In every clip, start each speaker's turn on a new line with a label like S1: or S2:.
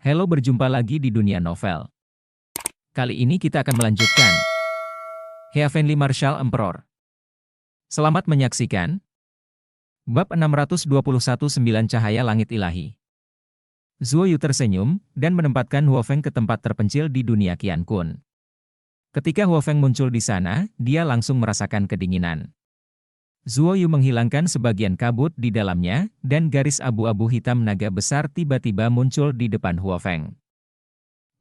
S1: Halo, berjumpa lagi di dunia novel. Kali ini kita akan melanjutkan Heavenly Marshal Emperor. Selamat menyaksikan Bab 621 9 Cahaya Langit Ilahi. Zuo Yu tersenyum dan menempatkan Huo Feng ke tempat terpencil di dunia Qian Kun. Ketika Huo Feng muncul di sana, dia langsung merasakan kedinginan. Zuo Yu menghilangkan sebagian kabut di dalamnya, dan garis abu-abu hitam naga besar tiba-tiba muncul di depan Huo Feng.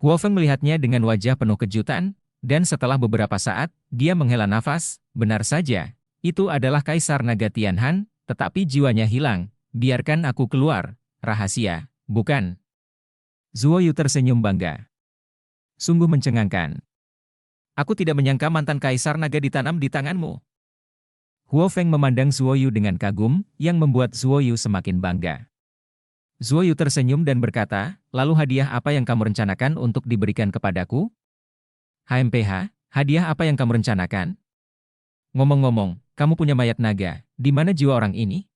S1: Huo Feng melihatnya dengan wajah penuh kejutan, dan setelah beberapa saat, dia menghela nafas. Benar saja, itu adalah Kaisar Naga Tianhan, tetapi jiwanya hilang. Biarkan aku keluar. Rahasia, bukan? Zuo Yu tersenyum bangga. Sungguh mencengangkan. Aku tidak menyangka mantan Kaisar Naga ditanam di tanganmu. Huo Feng memandang Zuo Yu dengan kagum, yang membuat Zuo Yu semakin bangga. Zuo Yu tersenyum dan berkata, lalu hadiah apa yang kamu rencanakan untuk diberikan kepadaku? HMPH, hadiah apa yang kamu rencanakan? Ngomong-ngomong, kamu punya mayat naga, di mana jiwa orang ini?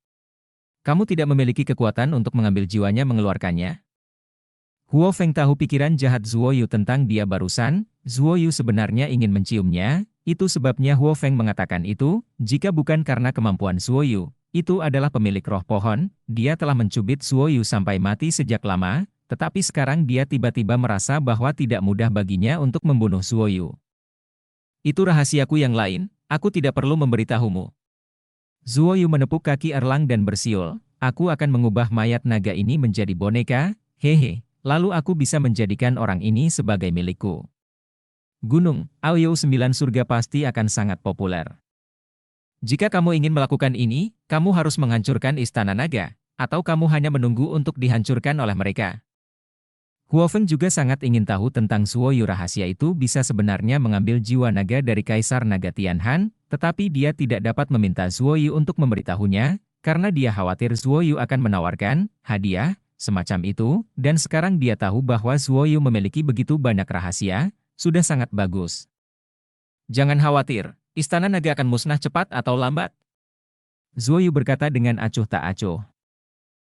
S1: Kamu tidak memiliki kekuatan untuk mengambil jiwanya mengeluarkannya? Huo Feng tahu pikiran jahat Zuo Yu tentang dia barusan. Zuo Yu sebenarnya ingin menciumnya, itu sebabnya Huo Feng mengatakan itu. Jika bukan karena kemampuan Zuo Yu, itu adalah pemilik roh pohon, dia telah mencubit Zuo Yu sampai mati sejak lama, tetapi sekarang dia tiba-tiba merasa bahwa tidak mudah baginya untuk membunuh Zuo Yu. Itu rahasiaku yang lain, aku tidak perlu memberitahumu. Zuo Yu menepuk kaki Erlang dan bersiul, aku akan mengubah mayat naga ini menjadi boneka, hehe, lalu aku bisa menjadikan orang ini sebagai milikku. Gunung, Aoyou 9 surga pasti akan sangat populer. Jika kamu ingin melakukan ini, kamu harus menghancurkan istana naga, atau kamu hanya menunggu untuk dihancurkan oleh mereka. Huo Feng juga sangat ingin tahu tentang Zuo Yu. Rahasia itu bisa sebenarnya mengambil jiwa naga dari Kaisar Naga Tianhan, tetapi dia tidak dapat meminta Zuo Yu untuk memberitahunya, karena dia khawatir Zuo Yu akan menawarkan hadiah semacam itu, dan sekarang dia tahu bahwa Zuo Yu memiliki begitu banyak rahasia, sudah sangat bagus. Jangan khawatir, istana naga akan musnah cepat atau lambat. Zuo Yu berkata dengan acuh tak acuh.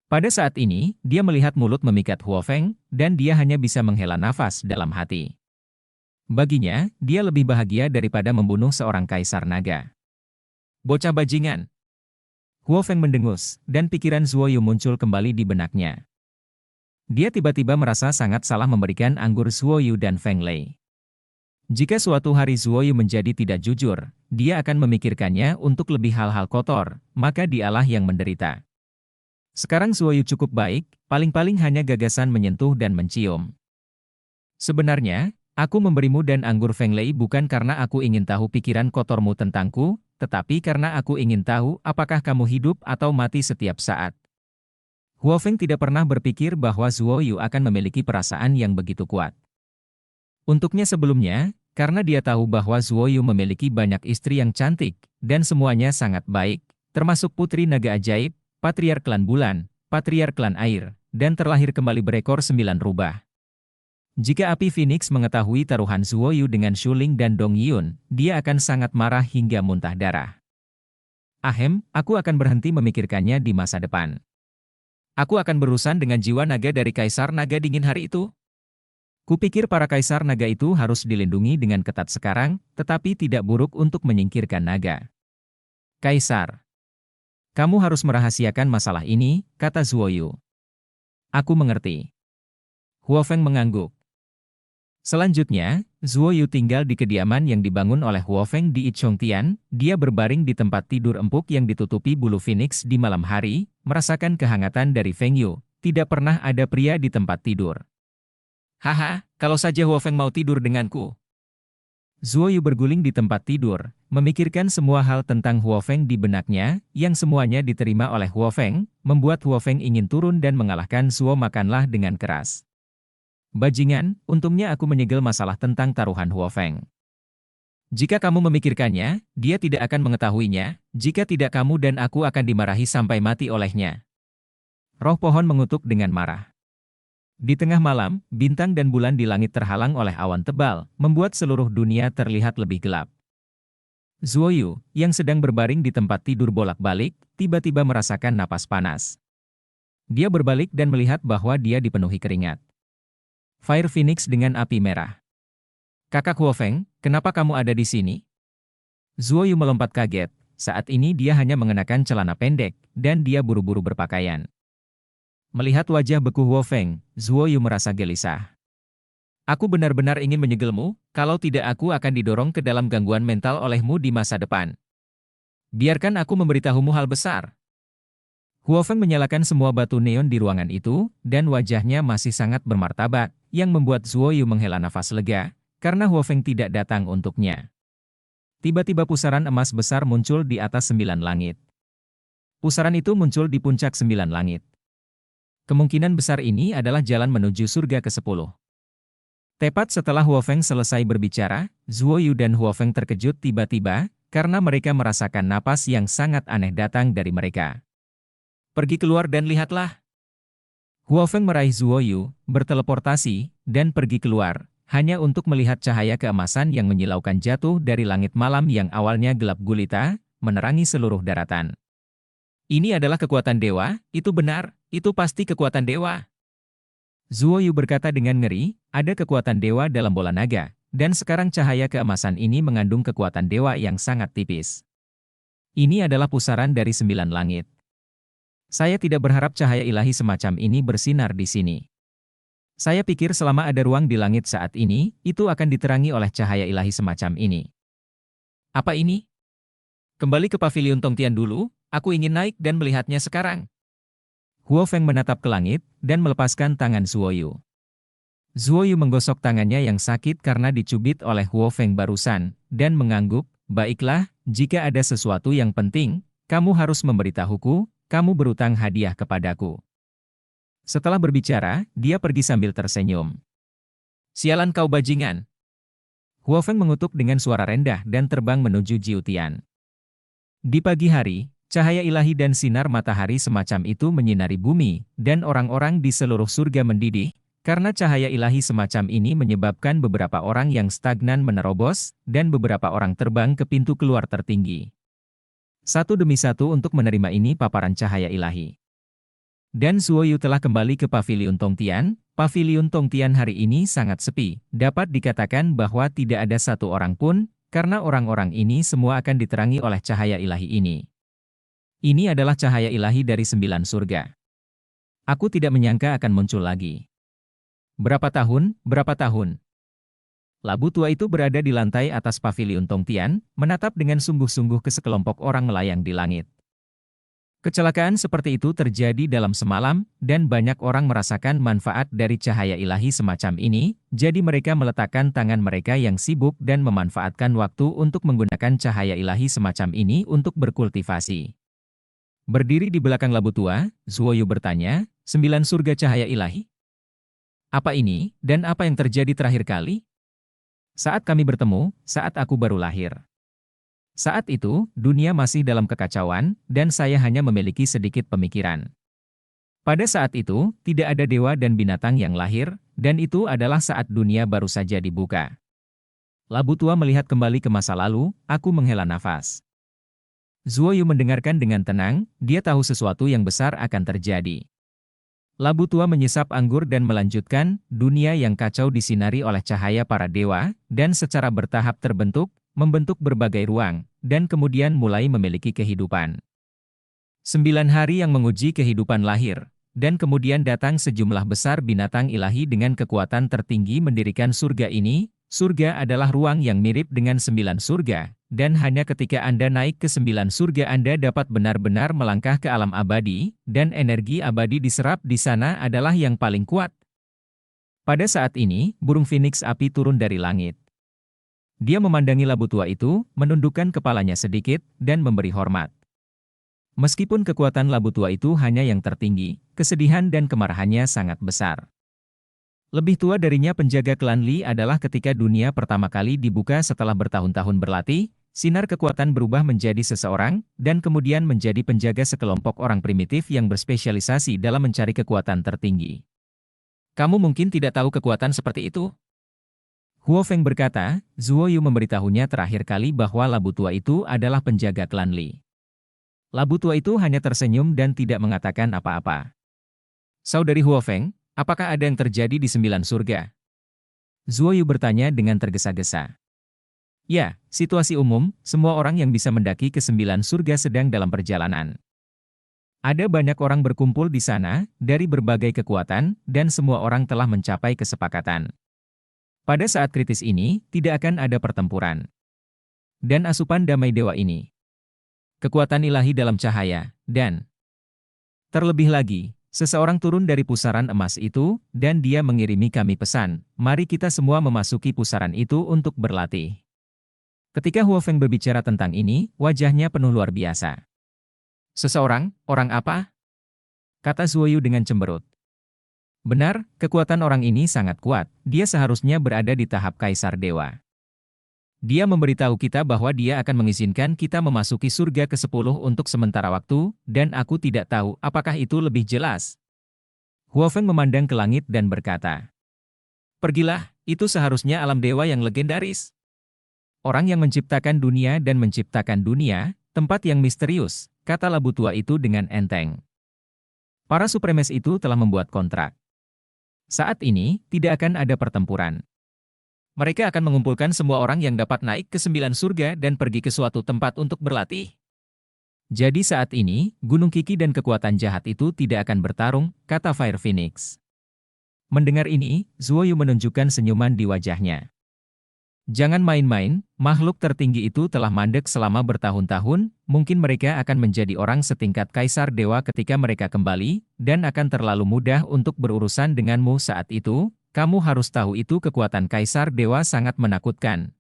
S1: Pada saat ini, dia melihat mulut memikat Huo Feng, dan dia hanya bisa menghela nafas dalam hati. Baginya, dia lebih bahagia daripada membunuh seorang kaisar naga. Bocah bajingan. Huo Feng mendengus, dan pikiran Zuo Yu muncul kembali di benaknya. Dia tiba-tiba merasa sangat salah memberikan anggur Zuo Yu dan Feng Lei. Jika suatu hari Zuo Yu menjadi tidak jujur, dia akan memikirkannya untuk lebih hal-hal kotor, maka dialah yang menderita. Sekarang Zuo Yu cukup baik, paling-paling hanya gagasan menyentuh dan mencium. Sebenarnya, aku memberimu dan anggur Feng Lei bukan karena aku ingin tahu pikiran kotormu tentangku, tetapi karena aku ingin tahu apakah kamu hidup atau mati setiap saat. Huo Feng tidak pernah berpikir bahwa Zuo Yu akan memiliki perasaan yang begitu kuat. Untuknya sebelumnya, karena dia tahu bahwa Zuo Yu memiliki banyak istri yang cantik, dan semuanya sangat baik, termasuk putri naga ajaib, patriark klan bulan, patriark klan air, dan terlahir kembali berekor 9 rubah. Jika api Phoenix mengetahui taruhan Zuo Yu dengan Shu Ling dan Dong Yun, dia akan sangat marah hingga muntah darah. Ahem, aku akan berhenti memikirkannya di masa depan. Aku akan berurusan dengan jiwa naga dari Kaisar Naga Dingin hari itu. Kupikir para Kaisar Naga itu harus dilindungi dengan ketat sekarang, tetapi tidak buruk untuk menyingkirkan naga. Kaisar. Kamu harus merahasiakan masalah ini, kata Zuo Yu. Aku mengerti. Huo Feng mengangguk. Selanjutnya, Zuo Yu tinggal di kediaman yang dibangun oleh Huo Feng di Ichongtian. Dia berbaring di tempat tidur empuk yang ditutupi bulu phoenix di malam hari, merasakan kehangatan dari Feng Yu. Tidak pernah ada pria di tempat tidur. Haha, kalau saja Huo Feng mau tidur denganku. Zuo Yu berguling di tempat tidur, memikirkan semua hal tentang Huo Feng di benaknya, yang semuanya diterima oleh Huo Feng, membuat Huo Feng ingin turun dan mengalahkan Zuo Makanlah dengan keras. Bajingan, untungnya aku menyegel masalah tentang taruhan Huo Feng. Jika kamu memikirkannya, dia tidak akan mengetahuinya, jika tidak kamu dan aku akan dimarahi sampai mati olehnya. Roh pohon mengutuk dengan marah. Di tengah malam, bintang dan bulan di langit terhalang oleh awan tebal, membuat seluruh dunia terlihat lebih gelap. Zuo Yu, yang sedang berbaring di tempat tidur bolak-balik, tiba-tiba merasakan napas panas. Dia berbalik dan melihat bahwa dia dipenuhi keringat. Fire Phoenix dengan api merah. Kakak Huofeng, kenapa kamu ada di sini? Zuo Yu melompat kaget. Saat ini dia hanya mengenakan celana pendek, dan dia buru-buru berpakaian. Melihat wajah beku Huofeng, Zuo Yu merasa gelisah. Aku benar-benar ingin menyegelmu, kalau tidak aku akan didorong ke dalam gangguan mental olehmu di masa depan. Biarkan aku memberitahumu hal besar. Huofeng menyalakan semua batu neon di ruangan itu, dan wajahnya masih sangat bermartabat, yang membuat Zuo Yu menghela nafas lega, karena Huofeng tidak datang untuknya. Tiba-tiba pusaran emas besar muncul di atas 9 langit. Pusaran itu muncul di puncak 9 langit. Kemungkinan besar ini adalah jalan menuju surga ke-10. Tepat setelah Huofeng selesai berbicara, Zuo Yu dan Huofeng terkejut tiba-tiba, karena mereka merasakan napas yang sangat aneh datang dari mereka. Pergi keluar dan lihatlah. Huofeng meraih Zuo Yu, berteleportasi, dan pergi keluar, hanya untuk melihat cahaya keemasan yang menyilaukan jatuh dari langit malam yang awalnya gelap gulita, menerangi seluruh daratan. Ini adalah kekuatan dewa, itu benar, itu pasti kekuatan dewa. Zuo Yu berkata dengan ngeri, ada kekuatan dewa dalam bola naga, dan sekarang cahaya keemasan ini mengandung kekuatan dewa yang sangat tipis. Ini adalah pusaran dari 9 langit. Saya tidak berharap cahaya ilahi semacam ini bersinar di sini. Saya pikir selama ada ruang di langit saat ini, itu akan diterangi oleh cahaya ilahi semacam ini. Apa ini? Kembali ke pavilion Tongtian dulu, aku ingin naik dan melihatnya sekarang. Huofeng menatap ke langit, dan melepaskan tangan Zuo Yu. Zuo Yu menggosok tangannya yang sakit karena dicubit oleh Huofeng barusan, dan mengangguk, baiklah, jika ada sesuatu yang penting, kamu harus memberitahuku, kamu berutang hadiah kepadaku. Setelah berbicara, dia pergi sambil tersenyum. Sialan kau bajingan. Huofeng mengutuk dengan suara rendah dan terbang menuju Jiutian. Di pagi hari, cahaya ilahi dan sinar matahari semacam itu menyinari bumi, dan orang-orang di seluruh surga mendidih, karena cahaya ilahi semacam ini menyebabkan beberapa orang yang stagnan menerobos, dan beberapa orang terbang ke pintu keluar tertinggi. Satu demi satu untuk menerima ini paparan cahaya ilahi. Dan Zuo Yu telah kembali ke pavilion Tongtian. Pavilion Tongtian hari ini sangat sepi, dapat dikatakan bahwa tidak ada satu orang pun, karena orang-orang ini semua akan diterangi oleh cahaya ilahi ini. Ini adalah cahaya ilahi dari 9 surga. Aku tidak menyangka akan muncul lagi. Berapa tahun? Labu tua itu berada di lantai atas pavilion Tongtian, menatap dengan sungguh-sungguh ke sekelompok orang melayang di langit. Kecelakaan seperti itu terjadi dalam semalam, dan banyak orang merasakan manfaat dari cahaya ilahi semacam ini, jadi mereka meletakkan tangan mereka yang sibuk dan memanfaatkan waktu untuk menggunakan cahaya ilahi semacam ini untuk berkultivasi. Berdiri di belakang labu tua, Zuo Yu bertanya, 9 surga cahaya ilahi? Apa ini, dan apa yang terjadi terakhir kali? Saat kami bertemu, saat aku baru lahir. Saat itu, dunia masih dalam kekacauan, dan saya hanya memiliki sedikit pemikiran. Pada saat itu, tidak ada dewa dan binatang yang lahir, dan itu adalah saat dunia baru saja dibuka. Labu tua melihat kembali ke masa lalu, aku menghela nafas. Zuo Yu mendengarkan dengan tenang, dia tahu sesuatu yang besar akan terjadi. Labu tua menyesap anggur dan melanjutkan, dunia yang kacau disinari oleh cahaya para dewa, dan secara bertahap membentuk berbagai ruang, dan kemudian mulai memiliki kehidupan. 9 hari yang menguji kehidupan lahir, dan kemudian datang sejumlah besar binatang ilahi dengan kekuatan tertinggi mendirikan surga ini. Surga adalah ruang yang mirip dengan 9 surga, dan hanya ketika Anda naik ke 9 surga Anda dapat benar-benar melangkah ke alam abadi, dan energi abadi diserap di sana adalah yang paling kuat. Pada saat ini, burung Phoenix api turun dari langit. Dia memandangi labu tua itu, menundukkan kepalanya sedikit, dan memberi hormat. Meskipun kekuatan labu tua itu hanya yang tertinggi, kesedihan dan kemarahannya sangat besar. Lebih tua darinya penjaga klan Li adalah ketika dunia pertama kali dibuka setelah bertahun-tahun berlatih, sinar kekuatan berubah menjadi seseorang, dan kemudian menjadi penjaga sekelompok orang primitif yang berspesialisasi dalam mencari kekuatan tertinggi. Kamu mungkin tidak tahu kekuatan seperti itu? Huofeng berkata, Zuo Yu memberitahunya terakhir kali bahwa labu tua itu adalah penjaga klan Li. Labu tua itu hanya tersenyum dan tidak mengatakan apa-apa. Saudari Huofeng, apakah ada yang terjadi di 9 surga? Zuoyu bertanya dengan tergesa-gesa. Ya, situasi umum, semua orang yang bisa mendaki ke 9 surga sedang dalam perjalanan. Ada banyak orang berkumpul di sana, dari berbagai kekuatan, dan semua orang telah mencapai kesepakatan. Pada saat kritis ini, tidak akan ada pertempuran. Dan asupan damai dewa ini. Kekuatan ilahi dalam cahaya, dan terlebih lagi, seseorang turun dari pusaran emas itu, dan dia mengirimi kami pesan, mari kita semua memasuki pusaran itu untuk berlatih. Ketika Huo Feng berbicara tentang ini, wajahnya penuh luar biasa. Seseorang, orang apa? Kata Zuoyu dengan cemberut. Benar, kekuatan orang ini sangat kuat, dia seharusnya berada di tahap Kaisar Dewa. Dia memberitahu kita bahwa dia akan mengizinkan kita memasuki surga ke-10 untuk sementara waktu, dan aku tidak tahu apakah itu lebih jelas. Huo Feng memandang ke langit dan berkata, "Pergilah, itu seharusnya alam dewa yang legendaris. Orang yang menciptakan dunia dan menciptakan dunia, tempat yang misterius," kata labu tua itu dengan enteng. Para supremes itu telah membuat kontrak. Saat ini, tidak akan ada pertempuran. Mereka akan mengumpulkan semua orang yang dapat naik ke 9 surga dan pergi ke suatu tempat untuk berlatih. Jadi saat ini, Gunung Kiki dan kekuatan jahat itu tidak akan bertarung, kata Fire Phoenix. Mendengar ini, Zuoyu menunjukkan senyuman di wajahnya. Jangan main-main, makhluk tertinggi itu telah mandek selama bertahun-tahun, mungkin mereka akan menjadi orang setingkat Kaisar Dewa ketika mereka kembali, dan akan terlalu mudah untuk berurusan denganmu saat itu, kamu harus tahu itu kekuatan Kaisar Dewa sangat menakutkan.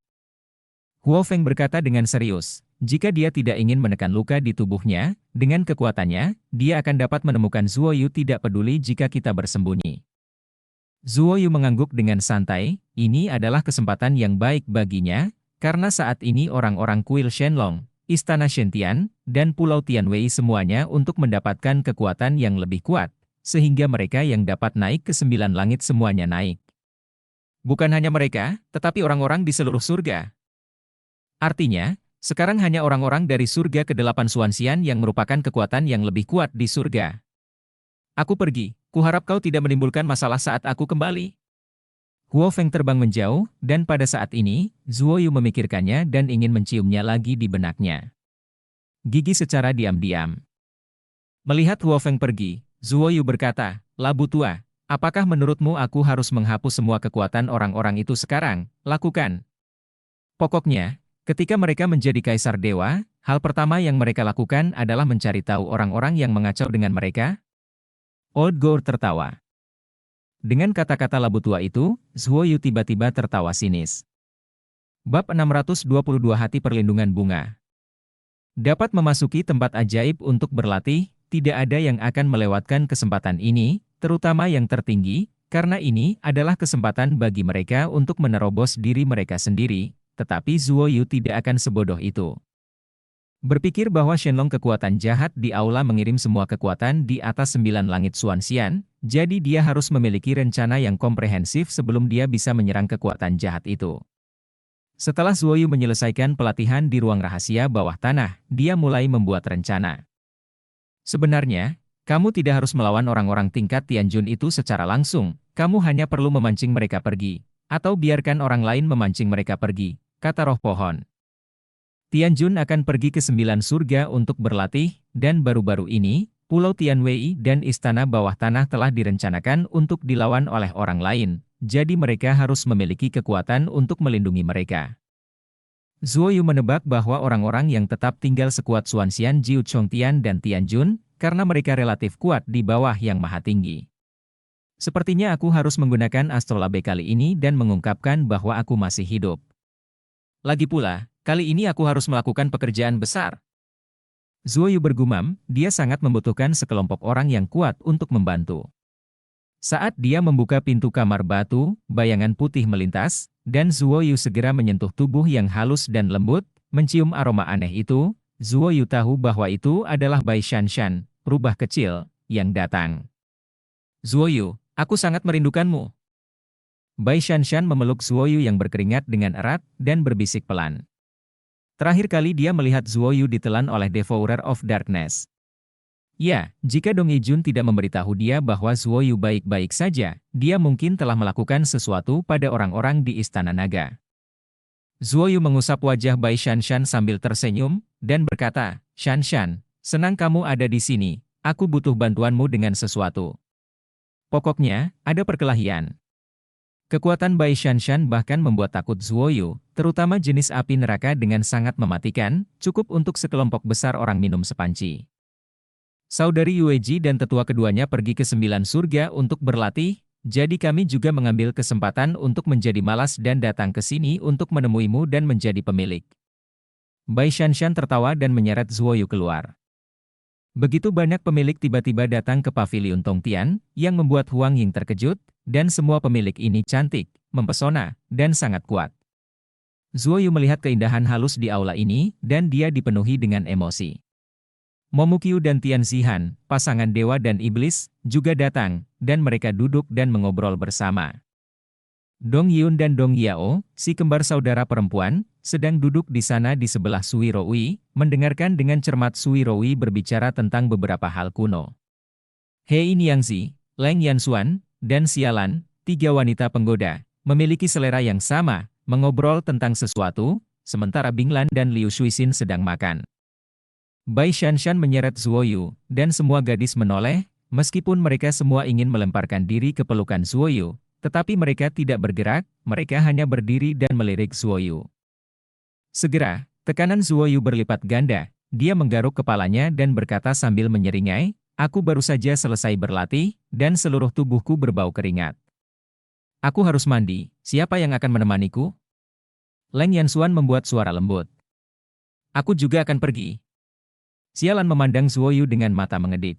S1: Huo Feng berkata dengan serius, jika dia tidak ingin menekan luka di tubuhnya, dengan kekuatannya, dia akan dapat menemukan Zuoyu tidak peduli jika kita bersembunyi. Zuoyu mengangguk dengan santai, ini adalah kesempatan yang baik baginya, karena saat ini orang-orang kuil Shenlong, Istana Shen-Tian, dan Pulau Tianwei semuanya untuk mendapatkan kekuatan yang lebih kuat, sehingga mereka yang dapat naik ke 9 langit semuanya naik. Bukan hanya mereka, tetapi orang-orang di seluruh surga. Artinya, sekarang hanya orang-orang dari surga ke-8 Xuanxian yang merupakan kekuatan yang lebih kuat di surga. Aku pergi. Kuharap kau tidak menimbulkan masalah saat aku kembali. Huo Feng terbang menjauh, dan pada saat ini, Zuoyu memikirkannya dan ingin menciumnya lagi di benaknya. Gigi secara diam-diam. Melihat Huo Feng pergi, Zuoyu berkata, labu tua, apakah menurutmu aku harus menghapus semua kekuatan orang-orang itu sekarang? Lakukan. Pokoknya, ketika mereka menjadi Kaisar Dewa, hal pertama yang mereka lakukan adalah mencari tahu orang-orang yang mengacau dengan mereka. Old Gour tertawa. Dengan kata-kata labu tua itu, Zuoyu tiba-tiba tertawa sinis. Bab 622 Hati Perlindungan Bunga. Dapat memasuki tempat ajaib untuk berlatih, tidak ada yang akan melewatkan kesempatan ini, terutama yang tertinggi, karena ini adalah kesempatan bagi mereka untuk menerobos diri mereka sendiri, tetapi Zuoyu tidak akan sebodoh itu. Berpikir bahwa Shenlong kekuatan jahat di aula mengirim semua kekuatan di atas 9 langit Xuanxian, jadi dia harus memiliki rencana yang komprehensif sebelum dia bisa menyerang kekuatan jahat itu. Setelah Zuoyu menyelesaikan pelatihan di ruang rahasia bawah tanah, dia mulai membuat rencana. Sebenarnya, kamu tidak harus melawan orang-orang tingkat Tianjun itu secara langsung, kamu hanya perlu memancing mereka pergi, atau biarkan orang lain memancing mereka pergi, kata roh pohon. Tianjun akan pergi ke 9 surga untuk berlatih, dan baru-baru ini, Pulau Tianwei dan Istana Bawah Tanah telah direncanakan untuk dilawan oleh orang lain, jadi mereka harus memiliki kekuatan untuk melindungi mereka. Zuoyu menebak bahwa orang-orang yang tetap tinggal sekuat Xuanxian Jiu Chongtian dan Tianjun, karena mereka relatif kuat di bawah yang maha tinggi. Sepertinya aku harus menggunakan astrolabe kali ini dan mengungkapkan bahwa aku masih hidup. Lagi pula, kali ini aku harus melakukan pekerjaan besar. Zuoyu bergumam, dia sangat membutuhkan sekelompok orang yang kuat untuk membantu. Saat dia membuka pintu kamar batu, bayangan putih melintas, dan Zuoyu segera menyentuh tubuh yang halus dan lembut, mencium aroma aneh itu, Zuoyu tahu bahwa itu adalah Bai Shanshan, rubah kecil, yang datang. Zuoyu, aku sangat merindukanmu. Bai Shanshan memeluk Zuoyu yang berkeringat dengan erat, dan berbisik pelan. Terakhir kali dia melihat Zuoyu ditelan oleh Devourer of Darkness. Ya, jika Dong Yijun tidak memberitahu dia bahwa Zuoyu baik-baik saja, dia mungkin telah melakukan sesuatu pada orang-orang di Istana Naga. Zuoyu mengusap wajah Bai Shanshan sambil tersenyum, dan berkata, Shanshan, senang kamu ada di sini, aku butuh bantuanmu dengan sesuatu. Pokoknya, ada perkelahian. Kekuatan Bai Shanshan bahkan membuat takut Zuoyu, terutama jenis api neraka dengan sangat mematikan, cukup untuk sekelompok besar orang minum sepanci. Saudari Yueji dan tetua keduanya pergi ke 9 surga untuk berlatih, jadi kami juga mengambil kesempatan untuk menjadi malas dan datang ke sini untuk menemuimu dan menjadi pemilik. Bai Shanshan tertawa dan menyeret Zuoyu keluar. Begitu banyak pemilik tiba-tiba datang ke paviliun Tongtian, yang membuat Huang Ying terkejut, dan semua pemilik ini cantik, mempesona, dan sangat kuat. Zuoyu melihat keindahan halus di aula ini, dan dia dipenuhi dengan emosi. Momukyu dan Tian Zihan, pasangan dewa dan iblis, juga datang, dan mereka duduk dan mengobrol bersama. Dong Yun dan Dong Yao, si kembar saudara perempuan, sedang duduk di sana di sebelah Sui Roui, mendengarkan dengan cermat Sui Roui berbicara tentang beberapa hal kuno. Hei Niangzi, Leng Yanxuan, dan Xialan, 3 wanita penggoda, memiliki selera yang sama, mengobrol tentang sesuatu, sementara Binglan dan Liu Shuixin sedang makan. Bai Shanshan menyeret Zuoyu, dan semua gadis menoleh, meskipun mereka semua ingin melemparkan diri ke pelukan Zuoyu, tetapi mereka tidak bergerak, mereka hanya berdiri dan melirik Zuoyu. Segera, tekanan Zuoyu berlipat ganda, dia menggaruk kepalanya dan berkata sambil menyeringai, aku baru saja selesai berlatih, dan seluruh tubuhku berbau keringat. Aku harus mandi, siapa yang akan menemaniku? Leng Yanxuan membuat suara lembut. Aku juga akan pergi. Xialan memandang Zuoyu dengan mata mengedip.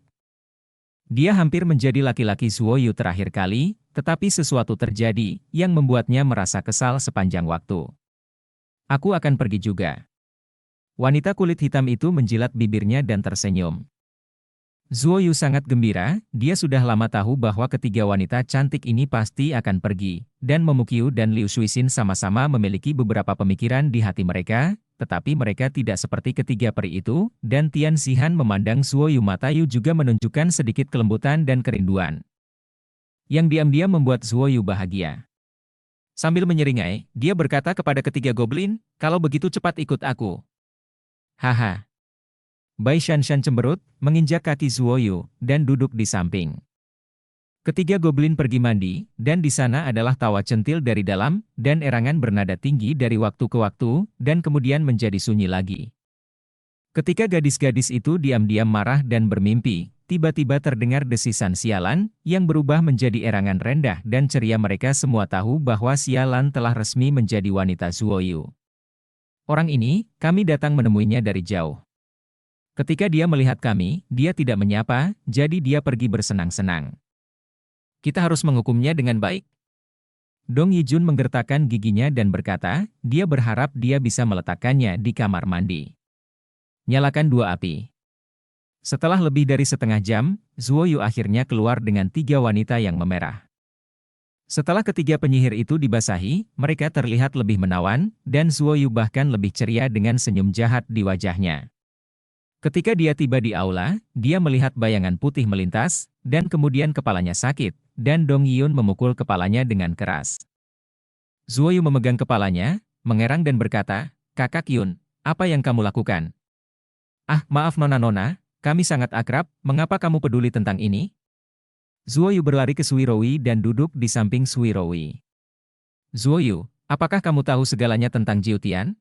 S1: Dia hampir menjadi laki-laki Zuoyu terakhir kali, tetapi sesuatu terjadi, yang membuatnya merasa kesal sepanjang waktu. Aku akan pergi juga. Wanita kulit hitam itu menjilat bibirnya dan tersenyum. Zuoyu sangat gembira, dia sudah lama tahu bahwa ketiga wanita cantik ini pasti akan pergi, dan Momukyu dan Liu Shuixin sama-sama memiliki beberapa pemikiran di hati mereka, tetapi mereka tidak seperti ketiga peri itu, dan Tian Zihan memandang Zuoyu Matayu juga menunjukkan sedikit kelembutan dan kerinduan. Yang diam-diam membuat Zuoyu bahagia. Sambil menyeringai, dia berkata kepada ketiga goblin, kalau begitu cepat ikut aku. Haha. Bai Shanshan cemberut, menginjak kaki Zuoyu, dan duduk di samping. Ketiga goblin pergi mandi, dan di sana adalah tawa centil dari dalam, dan erangan bernada tinggi dari waktu ke waktu, dan kemudian menjadi sunyi lagi. Ketika gadis-gadis itu diam-diam marah dan bermimpi, tiba-tiba terdengar desisan Xialan, yang berubah menjadi erangan rendah dan ceria. Mereka semua tahu bahwa Xialan telah resmi menjadi wanita Zuoyu. Orang ini, kami datang menemuinya dari jauh. Ketika dia melihat kami, dia tidak menyapa, jadi dia pergi bersenang-senang. Kita harus menghukumnya dengan baik. Dong Yijun menggertakkan giginya dan berkata, dia berharap dia bisa meletakkannya di kamar mandi. Nyalakan 2 api. Setelah lebih dari setengah jam, Zuoyu akhirnya keluar dengan 3 wanita yang memerah. Setelah ketiga penyihir itu dibasahi, mereka terlihat lebih menawan, dan Zuoyu bahkan lebih ceria dengan senyum jahat di wajahnya. Ketika dia tiba di aula, dia melihat bayangan putih melintas, dan kemudian kepalanya sakit, dan Dong Yun memukul kepalanya dengan keras. Zuoyu memegang kepalanya, mengerang dan berkata, Kakak Yun, apa yang kamu lakukan? Ah, maaf Nona-Nona, kami sangat akrab, mengapa kamu peduli tentang ini? Zuoyu berlari ke Sui Roui dan duduk di samping Sui Roui. Zuoyu, apakah kamu tahu segalanya tentang Jiutian?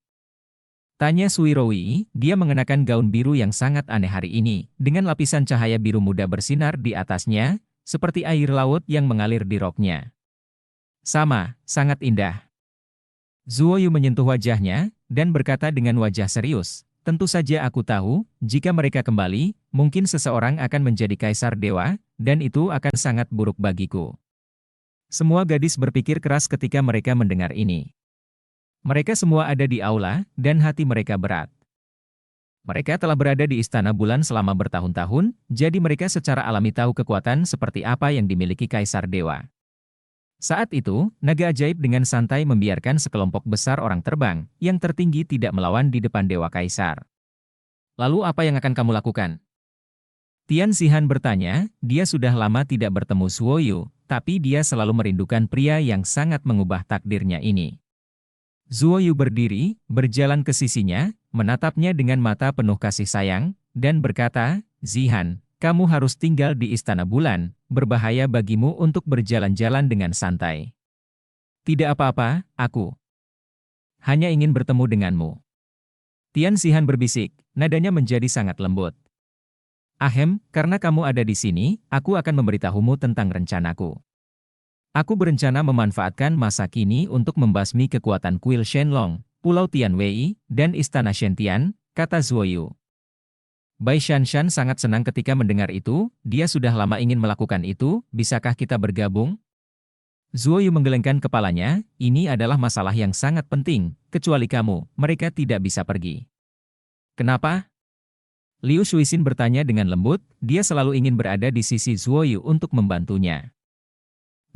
S1: Tanya Sui Roui, dia mengenakan gaun biru yang sangat aneh hari ini, dengan lapisan cahaya biru muda bersinar di atasnya, seperti air laut yang mengalir di roknya. Sama, sangat indah. Zuoyu menyentuh wajahnya, dan berkata dengan wajah serius, tentu saja aku tahu, jika mereka kembali, mungkin seseorang akan menjadi kaisar dewa, dan itu akan sangat buruk bagiku. Semua gadis berpikir keras ketika mereka mendengar ini. Mereka semua ada di aula, dan hati mereka berat. Mereka telah berada di Istana Bulan selama bertahun-tahun, jadi mereka secara alami tahu kekuatan seperti apa yang dimiliki Kaisar Dewa. Saat itu, naga ajaib dengan santai membiarkan sekelompok besar orang terbang, yang tertinggi tidak melawan di depan Dewa Kaisar. Lalu apa yang akan kamu lakukan? Tian Zihan bertanya, dia sudah lama tidak bertemu Zuoyu, tapi dia selalu merindukan pria yang sangat mengubah takdirnya ini. Zuoyu berdiri, berjalan ke sisinya, menatapnya dengan mata penuh kasih sayang, dan berkata, Zihan, kamu harus tinggal di Istana Bulan, berbahaya bagimu untuk berjalan-jalan dengan santai. Tidak apa-apa, aku hanya ingin bertemu denganmu. Tian Zihan berbisik, nadanya menjadi sangat lembut. Ahem, karena kamu ada di sini, aku akan memberitahumu tentang rencanaku. Aku berencana memanfaatkan masa kini untuk membasmi kekuatan kuil Shenlong, Pulau Tianwei, dan Istana Shentian, kata Zuoyu. Bai Shanshan sangat senang ketika mendengar itu, dia sudah lama ingin melakukan itu, bisakah kita bergabung? Zuoyu menggelengkan kepalanya, ini adalah masalah yang sangat penting, kecuali kamu, mereka tidak bisa pergi. Kenapa? Liu Shuixin bertanya dengan lembut, dia selalu ingin berada di sisi Zuoyu untuk membantunya.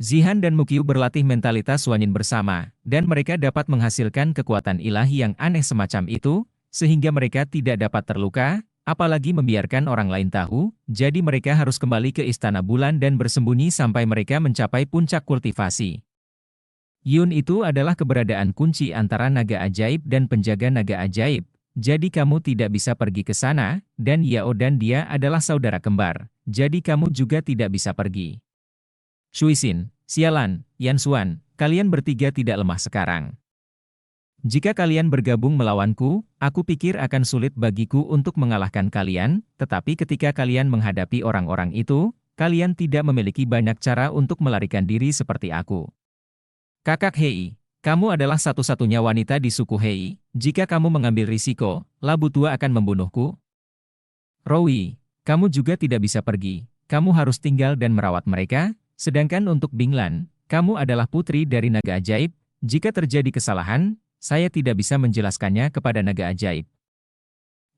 S1: Zihan dan Muqiu berlatih mentalitas Wanyin bersama, dan mereka dapat menghasilkan kekuatan ilahi yang aneh semacam itu, sehingga mereka tidak dapat terluka, apalagi membiarkan orang lain tahu, jadi mereka harus kembali ke Istana Bulan dan bersembunyi sampai mereka mencapai puncak kultivasi. Yun itu adalah keberadaan kunci antara naga ajaib dan penjaga naga ajaib. Jadi kamu tidak bisa pergi ke sana, dan Yao dan dia adalah saudara kembar, jadi kamu juga tidak bisa pergi. Shuixin, Xialan, Yanxuan, kalian bertiga tidak lemah sekarang. Jika kalian bergabung melawanku, aku pikir akan sulit bagiku untuk mengalahkan kalian, tetapi ketika kalian menghadapi orang-orang itu, kalian tidak memiliki banyak cara untuk melarikan diri seperti aku. Kakak Hei, kamu adalah satu-satunya wanita di suku Hei, jika kamu mengambil risiko, Labu Tua akan membunuhku. Rowi, kamu juga tidak bisa pergi, kamu harus tinggal dan merawat mereka, sedangkan untuk Binglan, kamu adalah putri dari naga ajaib, jika terjadi kesalahan, saya tidak bisa menjelaskannya kepada naga ajaib.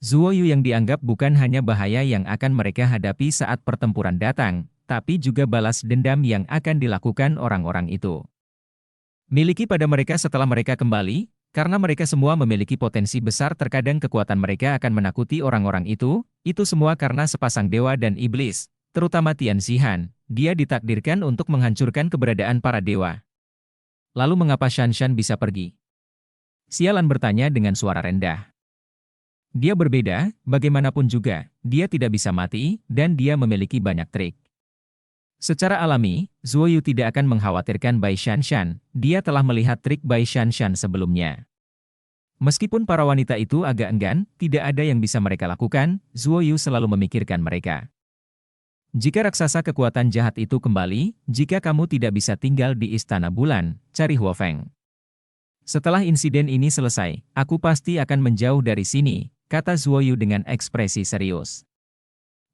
S1: Zuoyu yang dianggap bukan hanya bahaya yang akan mereka hadapi saat pertempuran datang, tapi juga balas dendam yang akan dilakukan orang-orang itu. Miliki pada mereka setelah mereka kembali, karena mereka semua memiliki potensi besar terkadang kekuatan mereka akan menakuti orang-orang itu semua karena sepasang dewa dan iblis, terutama Tian Zihan, dia ditakdirkan untuk menghancurkan keberadaan para dewa. Lalu mengapa Shanshan bisa pergi? Xialan bertanya dengan suara rendah. Dia berbeda, bagaimanapun juga, dia tidak bisa mati, dan dia memiliki banyak trik. Secara alami, Zuoyu tidak akan mengkhawatirkan Bai Shanshan, dia telah melihat trik Bai Shanshan sebelumnya. Meskipun para wanita itu agak enggan, tidak ada yang bisa mereka lakukan, Zuoyu selalu memikirkan mereka. Jika raksasa kekuatan jahat itu kembali, jika kamu tidak bisa tinggal di Istana Bulan, cari Huo Feng. Setelah insiden ini selesai, aku pasti akan menjauh dari sini, kata Zuoyu dengan ekspresi serius.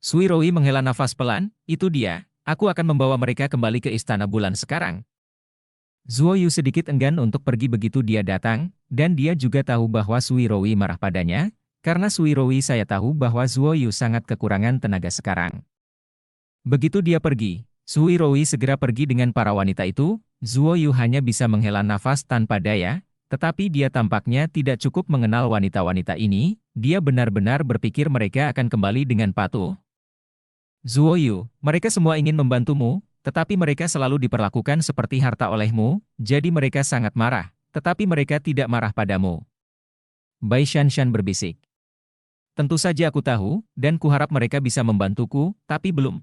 S1: Sui Roi menghela nafas pelan, itu dia. Aku akan membawa mereka kembali ke Istana Bulan sekarang. Zuoyu sedikit enggan untuk pergi begitu dia datang, dan dia juga tahu bahwa Sui Roi marah padanya, karena Sui Roi saya tahu bahwa Zuoyu sangat kekurangan tenaga sekarang. Begitu dia pergi, Sui Roi segera pergi dengan para wanita itu, Zuoyu hanya bisa menghela nafas tanpa daya, tetapi dia tampaknya tidak cukup mengenal wanita-wanita ini, dia benar-benar berpikir mereka akan kembali dengan patuh. Zuoyu, mereka semua ingin membantumu, tetapi mereka selalu diperlakukan seperti harta olehmu, jadi mereka sangat marah, tetapi mereka tidak marah padamu. Bai Shanshan berbisik. Tentu saja aku tahu, dan kuharap mereka bisa membantuku, tapi belum.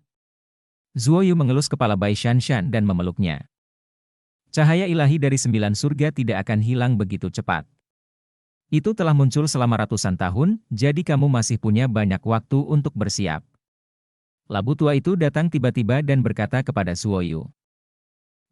S1: Zuoyu mengelus kepala Bai Shanshan dan memeluknya. Cahaya ilahi dari 9 surga tidak akan hilang begitu cepat. Itu telah muncul selama ratusan tahun, jadi kamu masih punya banyak waktu untuk bersiap. Labu tua itu datang tiba-tiba dan berkata kepada Zuoyu.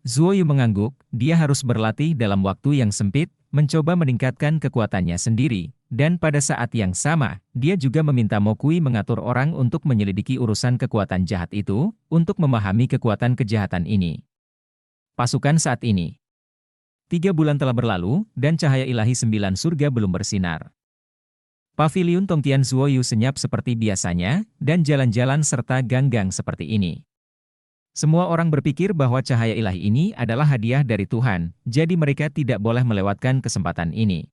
S1: Zuoyu mengangguk, dia harus berlatih dalam waktu yang sempit, mencoba meningkatkan kekuatannya sendiri, dan pada saat yang sama, dia juga meminta Mo Kui mengatur orang untuk menyelidiki urusan kekuatan jahat itu, untuk memahami kekuatan kejahatan ini. Pasukan saat ini. 3 bulan telah berlalu, dan cahaya ilahi 9 surga belum bersinar. Paviliun Tongtian Zuoyu senyap seperti biasanya, dan jalan-jalan serta ganggang seperti ini. Semua orang berpikir bahwa cahaya ilahi ini adalah hadiah dari Tuhan, jadi mereka tidak boleh melewatkan kesempatan ini.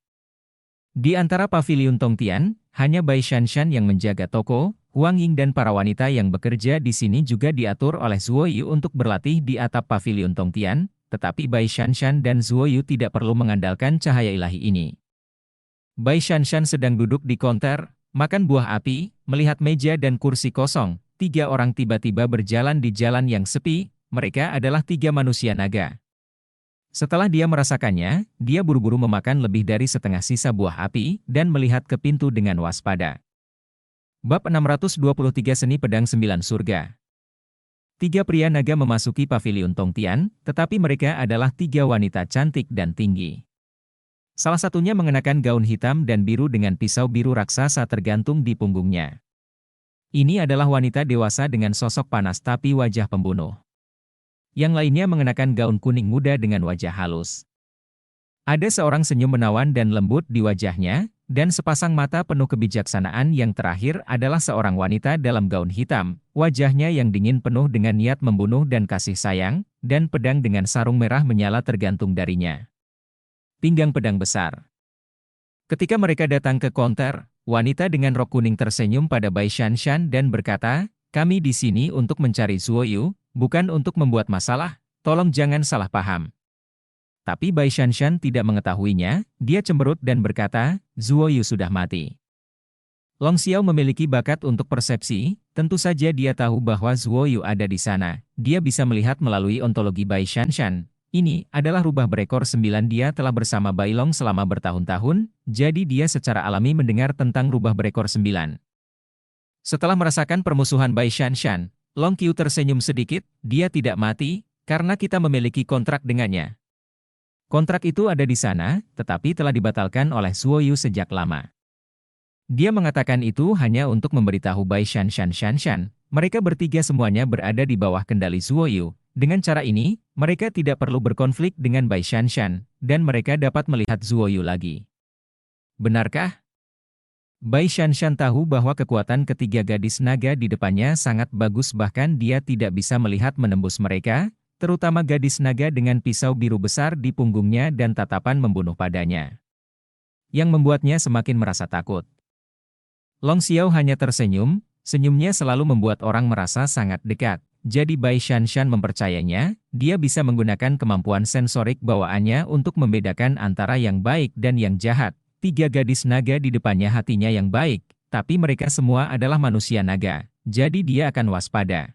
S1: Di antara Paviliun Tongtian, hanya Bai Shanshan yang menjaga toko, Huang Ying dan para wanita yang bekerja di sini juga diatur oleh Zuo Yu untuk berlatih di atap pavilion Tongtian, tetapi Bai Shanshan dan Zuo Yu tidak perlu mengandalkan cahaya ilahi ini. Bai Shanshan sedang duduk di konter, makan buah api, melihat meja dan kursi kosong. 3 orang tiba-tiba berjalan di jalan yang sepi, mereka adalah 3 manusia naga. Setelah dia merasakannya, dia buru-buru memakan lebih dari setengah sisa buah api dan melihat ke pintu dengan waspada. Bab 623 Seni Pedang 9 Surga. 3 pria naga memasuki pavilion Tongtian, tetapi mereka adalah 3 wanita cantik dan tinggi. Salah satunya mengenakan gaun hitam dan biru dengan pisau biru raksasa tergantung di punggungnya. Ini adalah wanita dewasa dengan sosok panas tapi wajah pembunuh. Yang lainnya mengenakan gaun kuning muda dengan wajah halus. Ada seorang senyum menawan dan lembut di wajahnya, dan sepasang mata penuh kebijaksanaan. Yang terakhir adalah seorang wanita dalam gaun hitam, wajahnya yang dingin penuh dengan niat membunuh dan kasih sayang, dan pedang dengan sarung merah menyala tergantung darinya. Pinggang pedang besar. Ketika mereka datang ke konter, wanita dengan rok kuning tersenyum pada Bai Shanshan dan berkata, "Kami di sini untuk mencari Zuo Yu, bukan untuk membuat masalah, tolong jangan salah paham." Tapi Bai Shanshan tidak mengetahuinya, dia cemberut dan berkata, "Zuo Yu sudah mati." Long Xiao memiliki bakat untuk persepsi, tentu saja dia tahu bahwa Zuo Yu ada di sana. Dia bisa melihat melalui ontologi Bai Shanshan. Ini adalah rubah berekor 9. Dia telah bersama Bai Long selama bertahun-tahun, jadi dia secara alami mendengar tentang rubah berekor 9. Setelah merasakan permusuhan Bai Shanshan, Long Qiu tersenyum sedikit, dia tidak mati, karena kita memiliki kontrak dengannya. Kontrak itu ada di sana, tetapi telah dibatalkan oleh Zuo Yu sejak lama. Dia mengatakan itu hanya untuk memberitahu Bai Shanshan. Mereka bertiga semuanya berada di bawah kendali Zuo Yu. Dengan cara ini, mereka tidak perlu berkonflik dengan Bai Shanshan, dan mereka dapat melihat Zuo Yu lagi. Benarkah? Bai Shanshan tahu bahwa kekuatan ketiga gadis naga di depannya sangat bagus, bahkan dia tidak bisa melihat menembus mereka, terutama gadis naga dengan pisau biru besar di punggungnya dan tatapan membunuh padanya. Yang membuatnya semakin merasa takut. Long Xiao hanya tersenyum, senyumnya selalu membuat orang merasa sangat dekat. Jadi Bai Shanshan mempercayainya, dia bisa menggunakan kemampuan sensorik bawaannya untuk membedakan antara yang baik dan yang jahat. 3 gadis naga di depannya hatinya yang baik, tapi mereka semua adalah manusia naga, jadi dia akan waspada.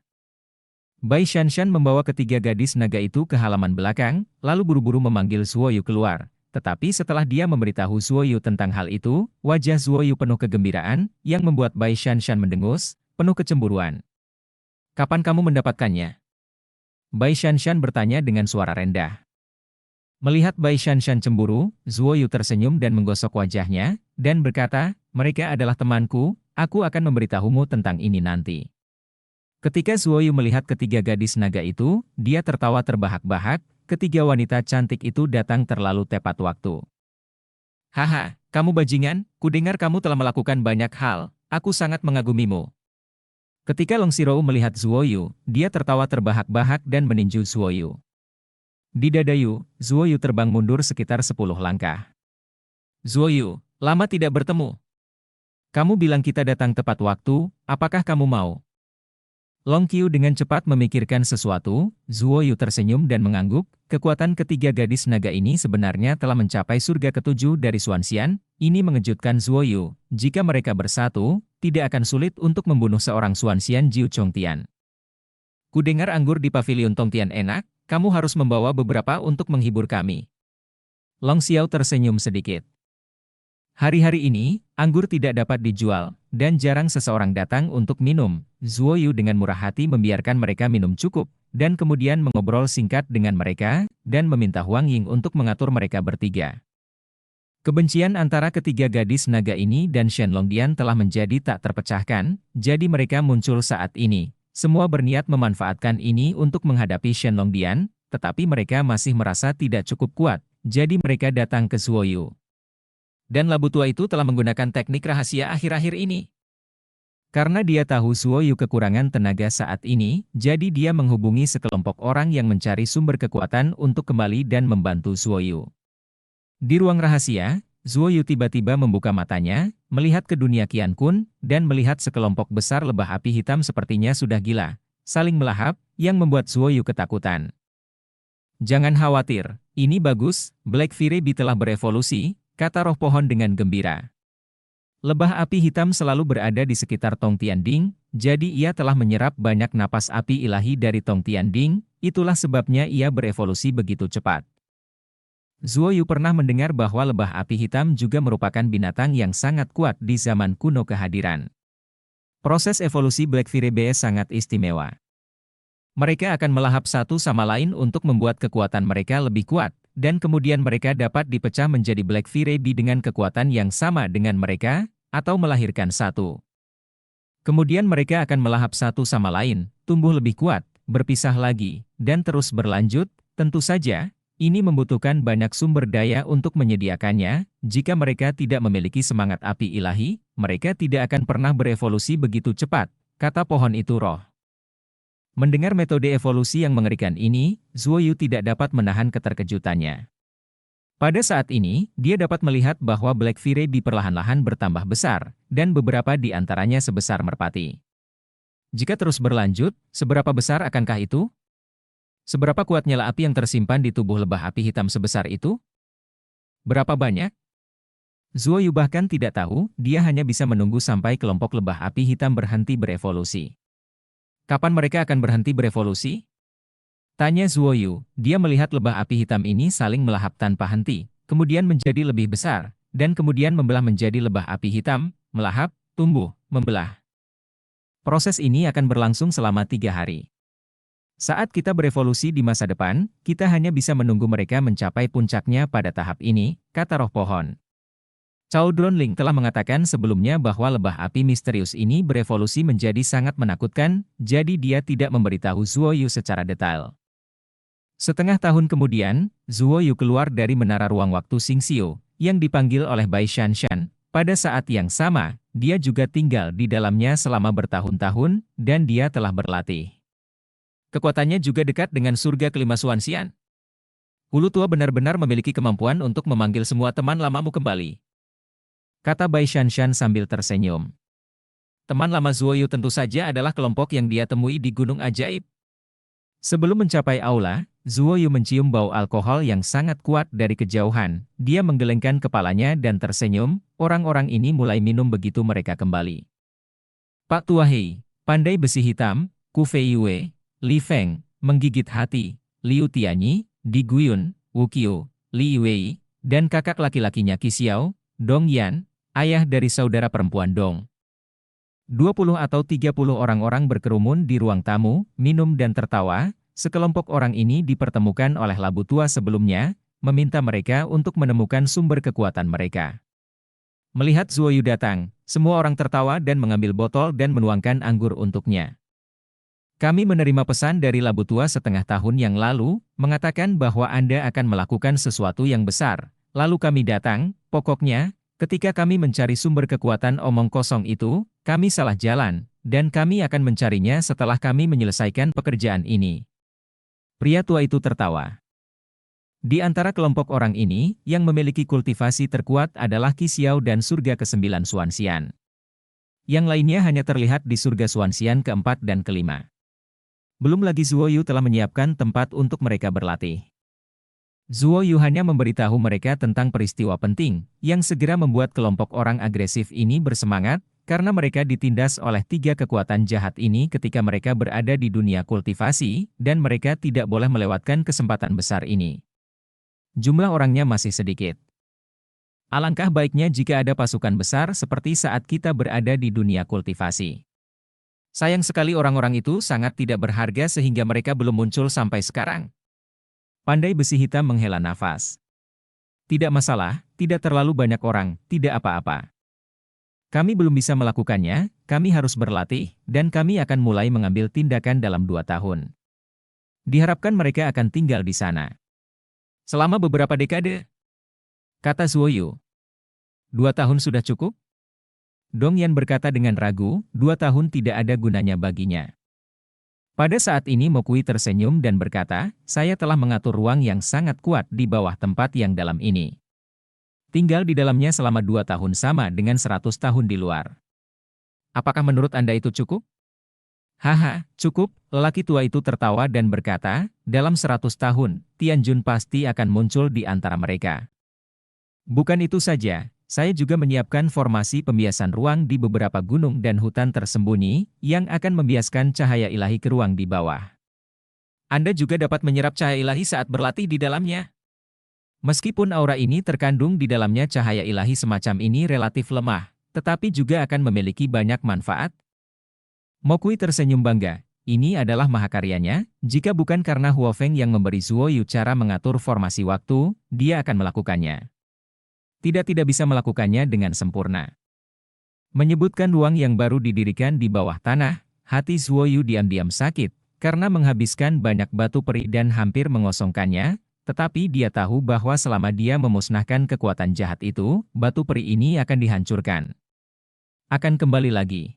S1: Bai Shanshan membawa ketiga gadis naga itu ke halaman belakang, lalu buru-buru memanggil Zuo Yu keluar. Tetapi setelah dia memberitahu Zuo Yu tentang hal itu, wajah Zuo Yu penuh kegembiraan, yang membuat Bai Shanshan mendengus, penuh kecemburuan. "Kapan kamu mendapatkannya?" Bai Shanshan bertanya dengan suara rendah. Melihat Bai Shanshan cemburu, Zuo Yu tersenyum dan menggosok wajahnya, dan berkata, "Mereka adalah temanku, aku akan memberitahumu tentang ini nanti." Ketika Zuo Yu melihat ketiga gadis naga itu, dia tertawa terbahak-bahak. Ketiga wanita cantik itu datang terlalu tepat waktu. "Haha, kamu bajingan, kudengar kamu telah melakukan banyak hal, aku sangat mengagumimu." Ketika Long Xiao melihat Zuo Yu, dia tertawa terbahak-bahak dan meninju Zuo Yu. Di dada Yu, Zuo Yu terbang mundur sekitar 10 langkah. "Zuo Yu, lama tidak bertemu. Kamu bilang kita datang tepat waktu, apakah kamu mau?" Long Qiu dengan cepat memikirkan sesuatu, Zuo Yu tersenyum dan mengangguk. Kekuatan ketiga gadis naga ini sebenarnya telah mencapai surga ketujuh dari Xuanxian. Ini mengejutkan Zuo Yu. Jika mereka bersatu, tidak akan sulit untuk membunuh seorang Xuanxian Jiu Chongtian. "Kudengar anggur di pavilion Tongtian enak, kamu harus membawa beberapa untuk menghibur kami." Long Xiao tersenyum sedikit. Hari-hari ini, anggur tidak dapat dijual, dan jarang seseorang datang untuk minum. Zuo Yu dengan murah hati membiarkan mereka minum cukup, dan kemudian mengobrol singkat dengan mereka, dan meminta Huang Ying untuk mengatur mereka bertiga. Kebencian antara ketiga gadis naga ini dan Shen Longdian telah menjadi tak terpecahkan, jadi mereka muncul saat ini. Semua berniat memanfaatkan ini untuk menghadapi Shen Longdian, tetapi mereka masih merasa tidak cukup kuat, jadi mereka datang ke Zuo Yu. Dan labu tua itu telah menggunakan teknik rahasia akhir-akhir ini. Karena dia tahu Zuo Yu kekurangan tenaga saat ini, jadi dia menghubungi sekelompok orang yang mencari sumber kekuatan untuk kembali dan membantu Zuo Yu. Di ruang rahasia, Zuoyu tiba-tiba membuka matanya, melihat ke dunia Qian Kun, dan melihat sekelompok besar lebah api hitam sepertinya sudah gila, saling melahap, yang membuat Zuoyu ketakutan. Jangan khawatir, ini bagus, Black Fury telah berevolusi, kata roh pohon dengan gembira. Lebah api hitam selalu berada di sekitar Tong Tianding, jadi ia telah menyerap banyak napas api ilahi dari Tong Tianding, itulah sebabnya ia berevolusi begitu cepat. Zuoyu pernah mendengar bahwa lebah api hitam juga merupakan binatang yang sangat kuat di zaman kuno kehadiran. Proses evolusi Black Fury sangat istimewa. Mereka akan melahap satu sama lain untuk membuat kekuatan mereka lebih kuat, dan kemudian mereka dapat dipecah menjadi Black Fury dengan kekuatan yang sama dengan mereka, atau melahirkan satu. Kemudian mereka akan melahap satu sama lain, tumbuh lebih kuat, berpisah lagi, dan terus berlanjut, tentu saja. Ini membutuhkan banyak sumber daya untuk menyediakannya. Jika mereka tidak memiliki semangat api ilahi, mereka tidak akan pernah berevolusi begitu cepat, kata pohon itu roh. Mendengar metode evolusi yang mengerikan ini, Zuoyu tidak dapat menahan keterkejutannya. Pada saat ini, dia dapat melihat bahwa Black Fury perlahan-lahan bertambah besar, dan beberapa di antaranya sebesar merpati. Jika terus berlanjut, seberapa besar akankah itu? Seberapa kuat nyala api yang tersimpan di tubuh lebah api hitam sebesar itu? Berapa banyak? Zuoyu bahkan tidak tahu, dia hanya bisa menunggu sampai kelompok lebah api hitam berhenti berevolusi. Kapan mereka akan berhenti berevolusi? Tanya Zuoyu, dia melihat lebah api hitam ini saling melahap tanpa henti, kemudian menjadi lebih besar, dan kemudian membelah menjadi lebah api hitam, melahap, tumbuh, membelah. Proses ini akan berlangsung selama 3 hari. Saat kita berevolusi di masa depan, kita hanya bisa menunggu mereka mencapai puncaknya pada tahap ini, kata roh pohon. Cao Dronling telah mengatakan sebelumnya bahwa lebah api misterius ini berevolusi menjadi sangat menakutkan, jadi dia tidak memberitahu Zuoyu secara detail. Setengah tahun kemudian, Zuoyu keluar dari menara ruang waktu Xingxiu, yang dipanggil oleh Bai Shanshan. Pada saat yang sama, dia juga tinggal di dalamnya selama bertahun-tahun, dan dia telah berlatih. Kekuatannya juga dekat dengan surga kelima Xuanxian. Ulu tua benar-benar memiliki kemampuan untuk memanggil semua teman lamamu kembali, kata Bai Shanshan sambil tersenyum. Teman lama Zuoyu tentu saja adalah kelompok yang dia temui di Gunung Ajaib. Sebelum mencapai aula, Zuoyu mencium bau alkohol yang sangat kuat dari kejauhan. Dia menggelengkan kepalanya dan tersenyum, orang-orang ini mulai minum begitu mereka kembali. Pak Tua Hei, pandai besi hitam, Ku Fei Yue, Li Feng, menggigit hati, Liu Tianyi, Di Guyun, Wu Qiu, Li Wei, dan kakak laki-lakinya Qi Xiao, Dong Yan, ayah dari saudara perempuan Dong. 20 atau 30 orang-orang berkerumun di ruang tamu, minum dan tertawa. Sekelompok orang ini dipertemukan oleh Labu Tua sebelumnya, meminta mereka untuk menemukan sumber kekuatan mereka. Melihat Zuoyu datang, semua orang tertawa dan mengambil botol dan menuangkan anggur untuknya. Kami menerima pesan dari Labu Tua setengah tahun yang lalu, mengatakan bahwa Anda akan melakukan sesuatu yang besar. Lalu kami datang, pokoknya, ketika kami mencari sumber kekuatan omong kosong itu, kami salah jalan, dan kami akan mencarinya setelah kami menyelesaikan pekerjaan ini. Pria tua itu tertawa. Di antara kelompok orang ini, yang memiliki kultivasi terkuat adalah Qi Xiao dan surga ke-9 Xuanxian. Yang lainnya hanya terlihat di surga Xuanxian ke-4 dan ke-5. Belum lagi Zuoyu telah menyiapkan tempat untuk mereka berlatih. Zuoyu hanya memberitahu mereka tentang peristiwa penting, yang segera membuat kelompok orang agresif ini bersemangat, karena mereka ditindas oleh 3 kekuatan jahat ini ketika mereka berada di dunia kultivasi, dan mereka tidak boleh melewatkan kesempatan besar ini. Jumlah orangnya masih sedikit. Alangkah baiknya jika ada pasukan besar seperti saat kita berada di dunia kultivasi. Sayang sekali orang-orang itu sangat tidak berharga sehingga mereka belum muncul sampai sekarang. Pandai besi hitam menghela nafas. Tidak masalah, tidak terlalu banyak orang, tidak apa-apa. Kami belum bisa melakukannya, kami harus berlatih, dan kami akan mulai mengambil tindakan dalam 2 tahun. Diharapkan mereka akan tinggal di sana selama beberapa dekade, kata Zuoyu. 2 tahun sudah cukup? Dong Yan berkata dengan ragu, 2 tahun tidak ada gunanya baginya. Pada saat ini Mokui tersenyum dan berkata, saya telah mengatur ruang yang sangat kuat di bawah tempat yang dalam ini. Tinggal di dalamnya selama 2 tahun sama dengan 100 tahun di luar. Apakah menurut Anda itu cukup? Haha, cukup, lelaki tua itu tertawa dan berkata, dalam 100 tahun, Tianjun pasti akan muncul di antara mereka. Bukan itu saja, saya juga menyiapkan formasi pembiasan ruang di beberapa gunung dan hutan tersembunyi, yang akan membiaskan cahaya ilahi ke ruang di bawah. Anda juga dapat menyerap cahaya ilahi saat berlatih di dalamnya. Meskipun aura ini terkandung di dalamnya cahaya ilahi semacam ini relatif lemah, tetapi juga akan memiliki banyak manfaat. Mokui tersenyum bangga. Ini adalah mahakaryanya, jika bukan karena Huo Feng yang memberi Zuo Yu cara mengatur formasi waktu, dia akan melakukannya. Tidak bisa melakukannya dengan sempurna. Menyebutkan ruang yang baru didirikan di bawah tanah, hati Zuo Yu diam-diam sakit, karena menghabiskan banyak batu peri dan hampir mengosongkannya, tetapi dia tahu bahwa selama dia memusnahkan kekuatan jahat itu, batu peri ini akan dihancurkan. Akan kembali lagi.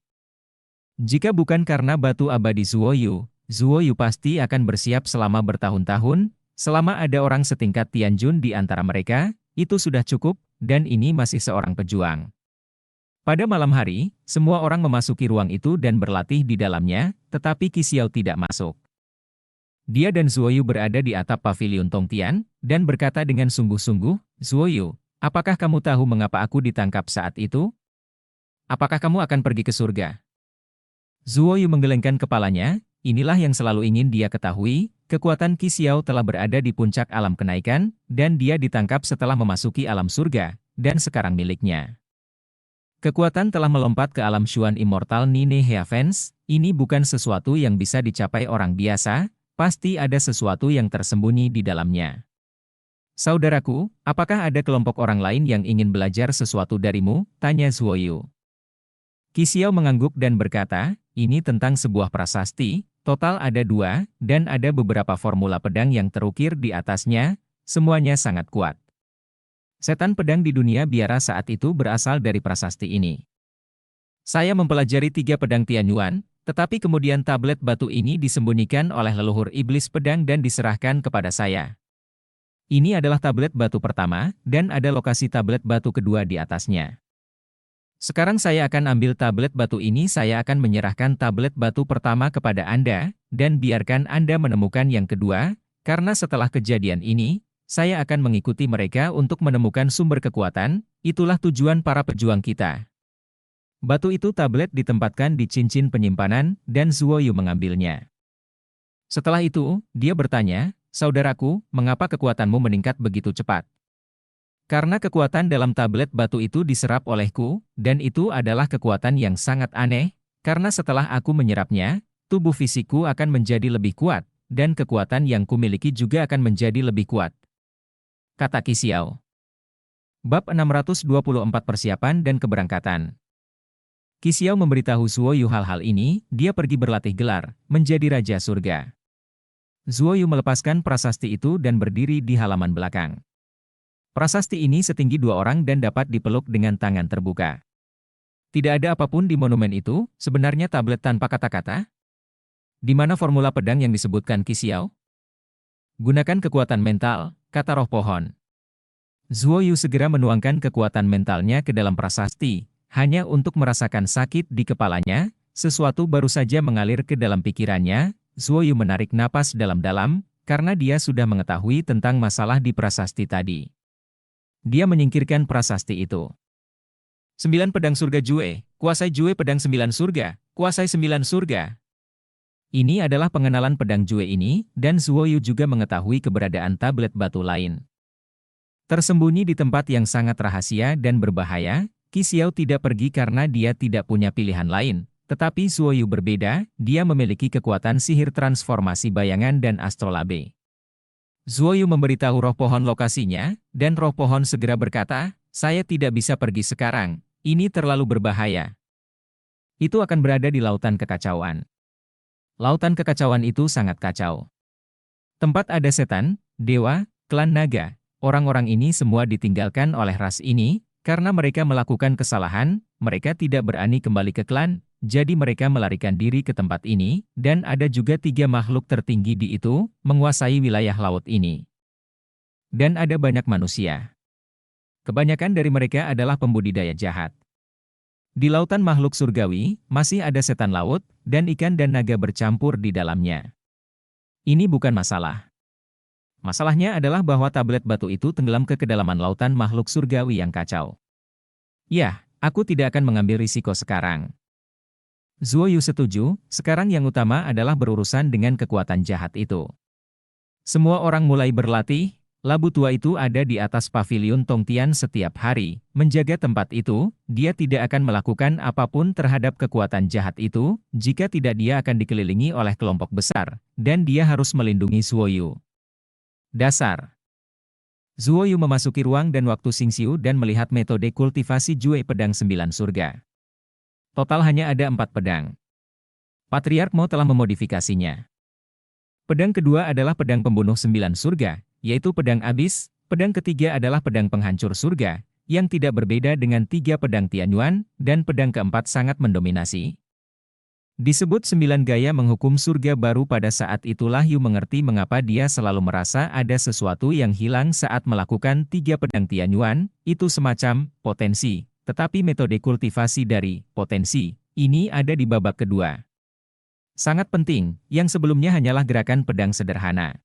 S1: Jika bukan karena batu abadi Zuo Yu pasti akan bersiap selama bertahun-tahun, selama ada orang setingkat Tianjun di antara mereka, itu sudah cukup, dan ini masih seorang pejuang. Pada malam hari, semua orang memasuki ruang itu dan berlatih di dalamnya, tetapi Qi Xiao tidak masuk. Dia dan Zuo Yu berada di atap pavilion Tongtian, dan berkata dengan sungguh-sungguh, Zuo Yu, apakah kamu tahu mengapa aku ditangkap saat itu? Apakah kamu akan pergi ke surga? Zuo Yu menggelengkan kepalanya, inilah yang selalu ingin dia ketahui, kekuatan Qi Xiao telah berada di puncak alam kenaikan, dan dia ditangkap setelah memasuki alam surga, dan sekarang miliknya. Kekuatan telah melompat ke alam Xuan Immortal Nine Heavens, ini bukan sesuatu yang bisa dicapai orang biasa, pasti ada sesuatu yang tersembunyi di dalamnya. Saudaraku, apakah ada kelompok orang lain yang ingin belajar sesuatu darimu? Tanya Zuo Yu. Qi Xiao mengangguk dan berkata, ini tentang sebuah prasasti, total ada 2, dan ada beberapa formula pedang yang terukir di atasnya, semuanya sangat kuat. Setan pedang di dunia biara saat itu berasal dari prasasti ini. Saya mempelajari 3 pedang Tianyuan, tetapi kemudian tablet batu ini disembunyikan oleh leluhur iblis pedang dan diserahkan kepada saya. Ini adalah tablet batu pertama, dan ada lokasi tablet batu kedua di atasnya. Sekarang saya akan ambil tablet batu ini, saya akan menyerahkan tablet batu pertama kepada Anda, dan biarkan Anda menemukan yang kedua, karena setelah kejadian ini, saya akan mengikuti mereka untuk menemukan sumber kekuatan, itulah tujuan para pejuang kita. Batu itu tablet ditempatkan di cincin penyimpanan, dan Zuo Yu mengambilnya. Setelah itu, dia bertanya, saudaraku, mengapa kekuatanmu meningkat begitu cepat? Karena kekuatan dalam tablet batu itu diserap olehku, dan itu adalah kekuatan yang sangat aneh, karena setelah aku menyerapnya, tubuh fisikku akan menjadi lebih kuat, dan kekuatan yang kumiliki juga akan menjadi lebih kuat. Kata Qi Xiao. Bab 624 Persiapan dan Keberangkatan. Qi Xiao memberitahu Zuo Yu hal-hal ini, dia pergi berlatih gelar, menjadi Raja Surga. Zuo Yu melepaskan prasasti itu dan berdiri di halaman belakang. Prasasti ini setinggi 2 orang dan dapat dipeluk dengan tangan terbuka. Tidak ada apapun di monumen itu, sebenarnya tablet tanpa kata-kata. Di mana formula pedang yang disebutkan Qi Xiao? Gunakan kekuatan mental, kata roh pohon. Zuo Yu segera menuangkan kekuatan mentalnya ke dalam prasasti, hanya untuk merasakan sakit di kepalanya, sesuatu baru saja mengalir ke dalam pikirannya. Zuo Yu menarik napas dalam-dalam, karena dia sudah mengetahui tentang masalah di prasasti tadi. Dia menyingkirkan prasasti itu. 9 pedang surga Jue, kuasai Jue pedang 9 surga, kuasai 9 surga. Ini adalah pengenalan pedang Jue ini, dan Zuo Yu juga mengetahui keberadaan tablet batu lain. Tersembunyi di tempat yang sangat rahasia dan berbahaya, Qi Xiao tidak pergi karena dia tidak punya pilihan lain, tetapi Zuo Yu berbeda, dia memiliki kekuatan sihir transformasi bayangan dan astrolabe. Zuo Yu memberitahu roh pohon lokasinya, dan roh pohon segera berkata, saya tidak bisa pergi sekarang, ini terlalu berbahaya. Itu akan berada di lautan kekacauan. Lautan kekacauan itu sangat kacau. Tempat ada setan, dewa, klan naga, orang-orang ini semua ditinggalkan oleh ras ini, karena mereka melakukan kesalahan, mereka tidak berani kembali ke klan, jadi mereka melarikan diri ke tempat ini, dan ada juga 3 makhluk tertinggi di itu, menguasai wilayah laut ini. Dan ada banyak manusia. Kebanyakan dari mereka adalah pembudidaya jahat. Di lautan makhluk surgawi, masih ada setan laut, dan ikan dan naga bercampur di dalamnya. Ini bukan masalah. Masalahnya adalah bahwa tablet batu itu tenggelam ke kedalaman lautan makhluk surgawi yang kacau. Yah, aku tidak akan mengambil risiko sekarang. Zuo Yu setuju, sekarang yang utama adalah berurusan dengan kekuatan jahat itu. Semua orang mulai berlatih, labu tua itu ada di atas paviliun Tongtian setiap hari, menjaga tempat itu, dia tidak akan melakukan apapun terhadap kekuatan jahat itu, jika tidak dia akan dikelilingi oleh kelompok besar, dan dia harus melindungi Zuo Yu. Dasar. Zuo Yu memasuki ruang dan waktu Xingxiu dan melihat metode kultivasi Jue Pedang 9 Surga. Total hanya ada 4 pedang. Patriark Mo telah memodifikasinya. Pedang kedua adalah pedang pembunuh 9 surga, yaitu pedang abis. Pedang ketiga adalah pedang penghancur surga, yang tidak berbeda dengan 3 pedang Tianyuan, dan pedang keempat sangat mendominasi. Disebut 9 gaya menghukum surga baru. Pada saat itulah Yu mengerti mengapa dia selalu merasa ada sesuatu yang hilang saat melakukan 3 pedang Tianyuan, itu semacam potensi, tetapi metode kultivasi dari potensi ini ada di babak kedua. Sangat penting, yang sebelumnya hanyalah gerakan pedang sederhana.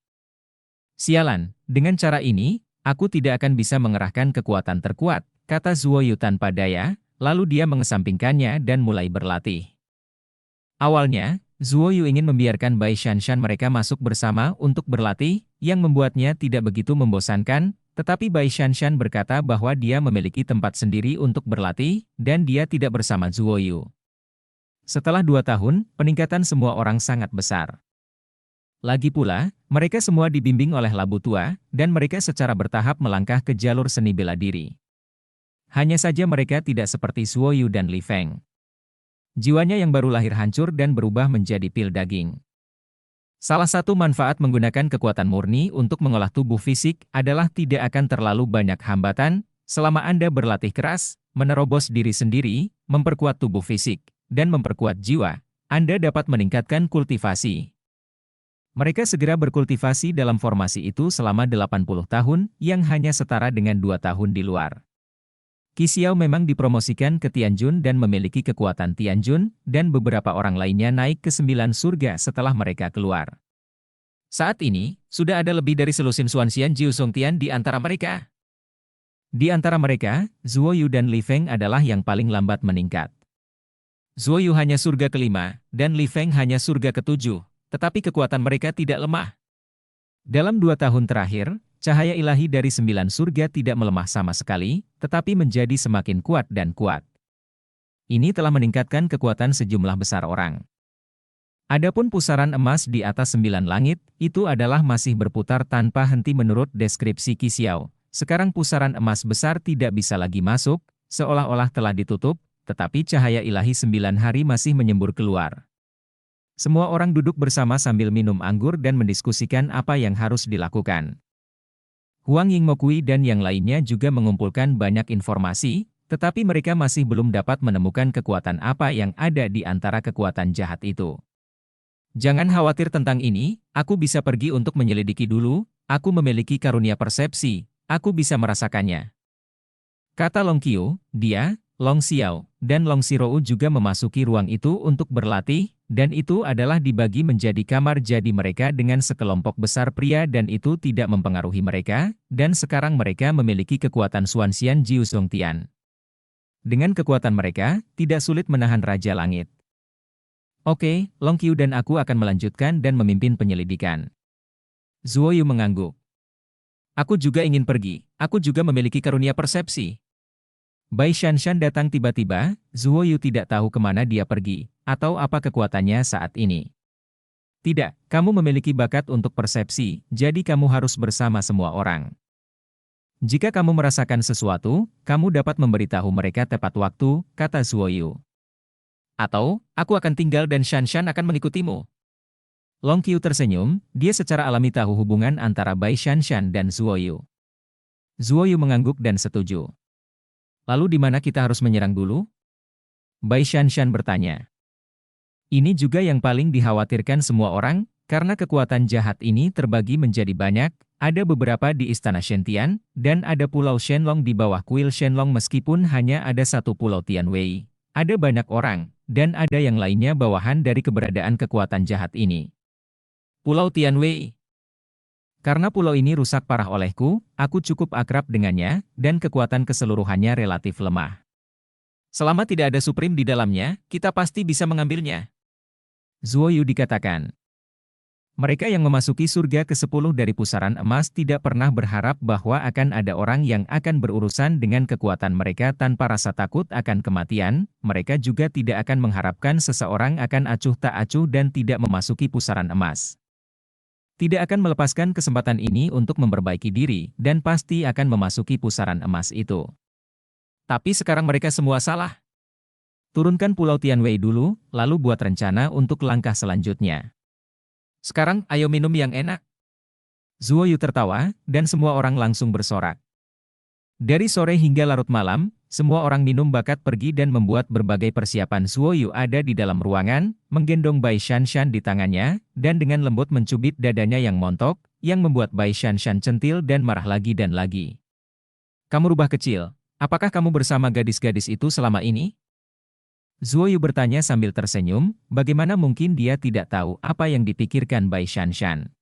S1: Sialan, dengan cara ini, aku tidak akan bisa mengerahkan kekuatan terkuat, kata Zuo Yu tanpa daya, lalu dia mengesampingkannya dan mulai berlatih. Awalnya, Zuo Yu ingin membiarkan Bai Shanshan mereka masuk bersama untuk berlatih, yang membuatnya tidak begitu membosankan, tetapi Bai Shanshan berkata bahwa dia memiliki tempat sendiri untuk berlatih, dan dia tidak bersama Zuo Yu. Setelah 2 tahun, peningkatan semua orang sangat besar. Lagi pula, mereka semua dibimbing oleh labu tua, dan mereka secara bertahap melangkah ke jalur seni bela diri. Hanya saja mereka tidak seperti Zuo Yu dan Li Feng. Jiwanya yang baru lahir hancur dan berubah menjadi pil daging. Salah satu manfaat menggunakan kekuatan murni untuk mengolah tubuh fisik adalah tidak akan terlalu banyak hambatan, selama Anda berlatih keras, menerobos diri sendiri, memperkuat tubuh fisik, dan memperkuat jiwa, Anda dapat meningkatkan kultivasi. Mereka segera berkultivasi dalam formasi itu selama 80 tahun, yang hanya setara dengan 2 tahun di luar. Qi Xiao memang dipromosikan ke Tianjun dan memiliki kekuatan Tianjun, dan beberapa orang lainnya naik ke 9 surga setelah mereka keluar. Saat ini, sudah ada lebih dari selusin Xuanxian Jiu Songtian di antara mereka. Di antara mereka, Zuo Yu dan Li Feng adalah yang paling lambat meningkat. Zuo Yu hanya surga ke-5, dan Li Feng hanya surga ke-7, tetapi kekuatan mereka tidak lemah. Dalam 2 tahun terakhir, cahaya ilahi dari 9 surga tidak melemah sama sekali, tetapi menjadi semakin kuat dan kuat. Ini telah meningkatkan kekuatan sejumlah besar orang. Adapun pusaran emas di atas 9 langit, itu adalah masih berputar tanpa henti menurut deskripsi Qi Xiao. Sekarang pusaran emas besar tidak bisa lagi masuk, seolah-olah telah ditutup, tetapi cahaya ilahi 9 hari masih menyembur keluar. Semua orang duduk bersama sambil minum anggur dan mendiskusikan apa yang harus dilakukan. Huang Yingmokui dan yang lainnya juga mengumpulkan banyak informasi, tetapi mereka masih belum dapat menemukan kekuatan apa yang ada di antara kekuatan jahat itu. Jangan khawatir tentang ini, aku bisa pergi untuk menyelidiki dulu, aku memiliki karunia persepsi, aku bisa merasakannya. Kata Long Qiu, dia, Long Xiao, dan Long Xirou juga memasuki ruang itu untuk berlatih, dan itu adalah dibagi menjadi kamar jadi mereka dengan sekelompok besar pria dan itu tidak mempengaruhi mereka, dan sekarang mereka memiliki kekuatan Xuanxian Jiu Songtian. Dengan kekuatan mereka, tidak sulit menahan Raja Langit. Oke, Long Qiu dan aku akan melanjutkan dan memimpin penyelidikan. Zuo Yu mengangguk. Aku juga ingin pergi, aku juga memiliki karunia persepsi. Bai Shanshan datang tiba-tiba, Zuo Yu tidak tahu kemana dia pergi, atau apa kekuatannya saat ini. Tidak, kamu memiliki bakat untuk persepsi, jadi kamu harus bersama semua orang. Jika kamu merasakan sesuatu, kamu dapat memberitahu mereka tepat waktu, kata Zuo Yu. Atau, aku akan tinggal dan Shanshan akan mengikutimu. Long Qiu tersenyum, dia secara alami tahu hubungan antara Bai Shanshan dan Zuo Yu. Zuo Yu mengangguk dan setuju. Lalu di mana kita harus menyerang dulu? Bai Shanshan bertanya. Ini juga yang paling dikhawatirkan semua orang, Karena kekuatan jahat ini terbagi menjadi banyak, ada beberapa di Istana Shen-Tian, dan ada Pulau Shenlong di bawah kuil Shenlong meskipun hanya ada satu Pulau Tianwei. Ada banyak orang, dan ada yang lainnya bawahan dari keberadaan kekuatan jahat ini. Pulau Tianwei. Karena pulau ini rusak parah olehku, aku cukup akrab dengannya, dan kekuatan keseluruhannya relatif lemah. Selama tidak ada Supreme di dalamnya, kita pasti bisa mengambilnya. Zuo Yu dikatakan. Mereka yang memasuki surga ke-10 dari pusaran emas tidak pernah berharap bahwa akan ada orang yang akan berurusan dengan kekuatan mereka tanpa rasa takut akan kematian, mereka juga tidak akan mengharapkan seseorang akan acuh tak acuh dan tidak memasuki pusaran emas. Tidak akan melepaskan kesempatan ini untuk memperbaiki diri, dan pasti akan memasuki pusaran emas itu. Tapi sekarang mereka semua salah. Turunkan Pulau Tianwei dulu, lalu buat rencana untuk langkah selanjutnya. Sekarang ayo minum yang enak. Zuo Yu tertawa, dan semua orang langsung bersorak. Dari sore hingga larut malam, semua orang minum bakat pergi dan membuat berbagai persiapan. Zuo Yu ada di dalam ruangan, menggendong Bai Shanshan di tangannya, dan dengan lembut mencubit dadanya yang montok, yang membuat Bai Shanshan centil dan marah lagi dan lagi. Kamu rubah kecil, apakah kamu bersama gadis-gadis itu selama ini? Zuo Yu bertanya sambil tersenyum, bagaimana mungkin dia tidak tahu apa yang dipikirkan Bai Shanshan.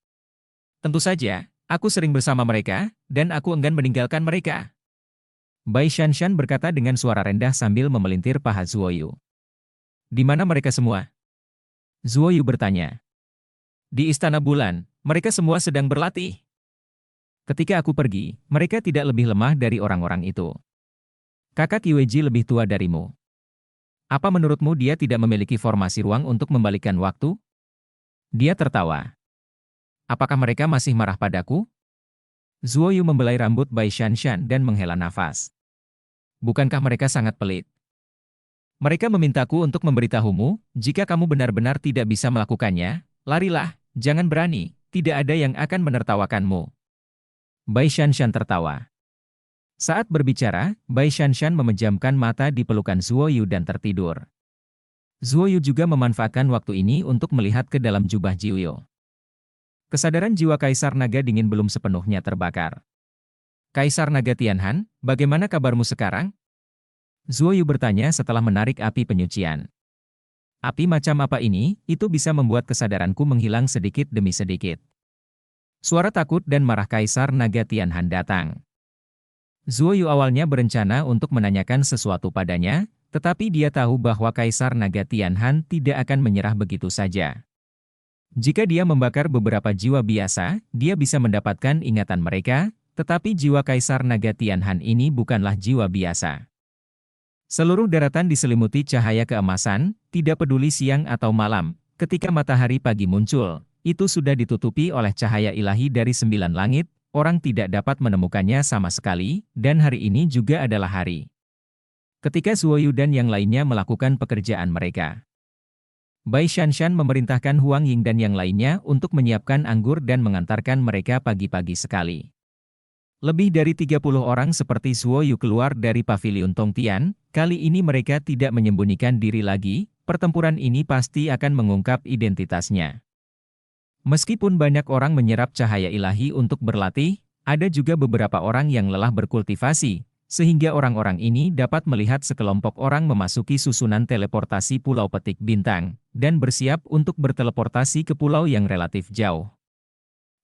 S1: Tentu saja, aku sering bersama mereka, dan aku enggan meninggalkan mereka. Bai Shanshan berkata dengan suara rendah sambil memelintir paha Zuo Yu. Di mana mereka semua? Zuo Yu bertanya. Di Istana Bulan, mereka semua sedang berlatih. Ketika aku pergi, mereka tidak lebih lemah dari orang-orang itu. Kakak Yueji lebih tua darimu. Apa menurutmu dia tidak memiliki formasi ruang untuk membalikkan waktu? Dia tertawa. Apakah mereka masih marah padaku? Zuo Yu membelai rambut Bai Shanshan dan menghela nafas. Bukankah mereka sangat pelit? Mereka memintaku untuk memberitahumu, jika kamu benar-benar tidak bisa melakukannya, larilah, jangan berani, tidak ada yang akan menertawakanmu. Bai Shanshan tertawa. Saat berbicara, Bai Shanshan memejamkan mata di pelukan Zuo Yu dan tertidur. Zuo Yu juga memanfaatkan waktu ini untuk melihat ke dalam jubah Jiuyo. Kesadaran jiwa Kaisar Naga Dingin belum sepenuhnya terbakar. Kaisar Naga Tianhan, bagaimana kabarmu sekarang? Zuo Yu bertanya setelah menarik api penyucian. Api macam apa ini? Itu bisa membuat kesadaranku menghilang sedikit demi sedikit. Suara takut dan marah Kaisar Naga Tianhan datang. Zuo Yu awalnya berencana untuk menanyakan sesuatu padanya, tetapi dia tahu bahwa Kaisar Naga Tianhan tidak akan menyerah begitu saja. Jika dia membakar beberapa jiwa biasa, dia bisa mendapatkan ingatan mereka, tetapi jiwa Kaisar Naga Tianhan ini bukanlah jiwa biasa. Seluruh daratan diselimuti cahaya keemasan, tidak peduli siang atau malam, ketika matahari pagi muncul, itu sudah ditutupi oleh cahaya ilahi dari 9 langit, orang tidak dapat menemukannya sama sekali, dan hari ini juga adalah hari. Ketika Zuo Yu dan yang lainnya melakukan pekerjaan mereka. Bai Shanshan memerintahkan Huang Ying dan yang lainnya untuk menyiapkan anggur dan mengantarkan mereka pagi-pagi sekali. Lebih dari 30 orang seperti Zuo Yu keluar dari pavilion Tongtian, kali ini mereka tidak menyembunyikan diri lagi, pertempuran ini pasti akan mengungkap identitasnya. Meskipun banyak orang menyerap cahaya ilahi untuk berlatih, ada juga beberapa orang yang lelah berkultivasi, sehingga orang-orang ini dapat melihat sekelompok orang memasuki susunan teleportasi Pulau Petik Bintang, dan bersiap untuk berteleportasi ke pulau yang relatif jauh.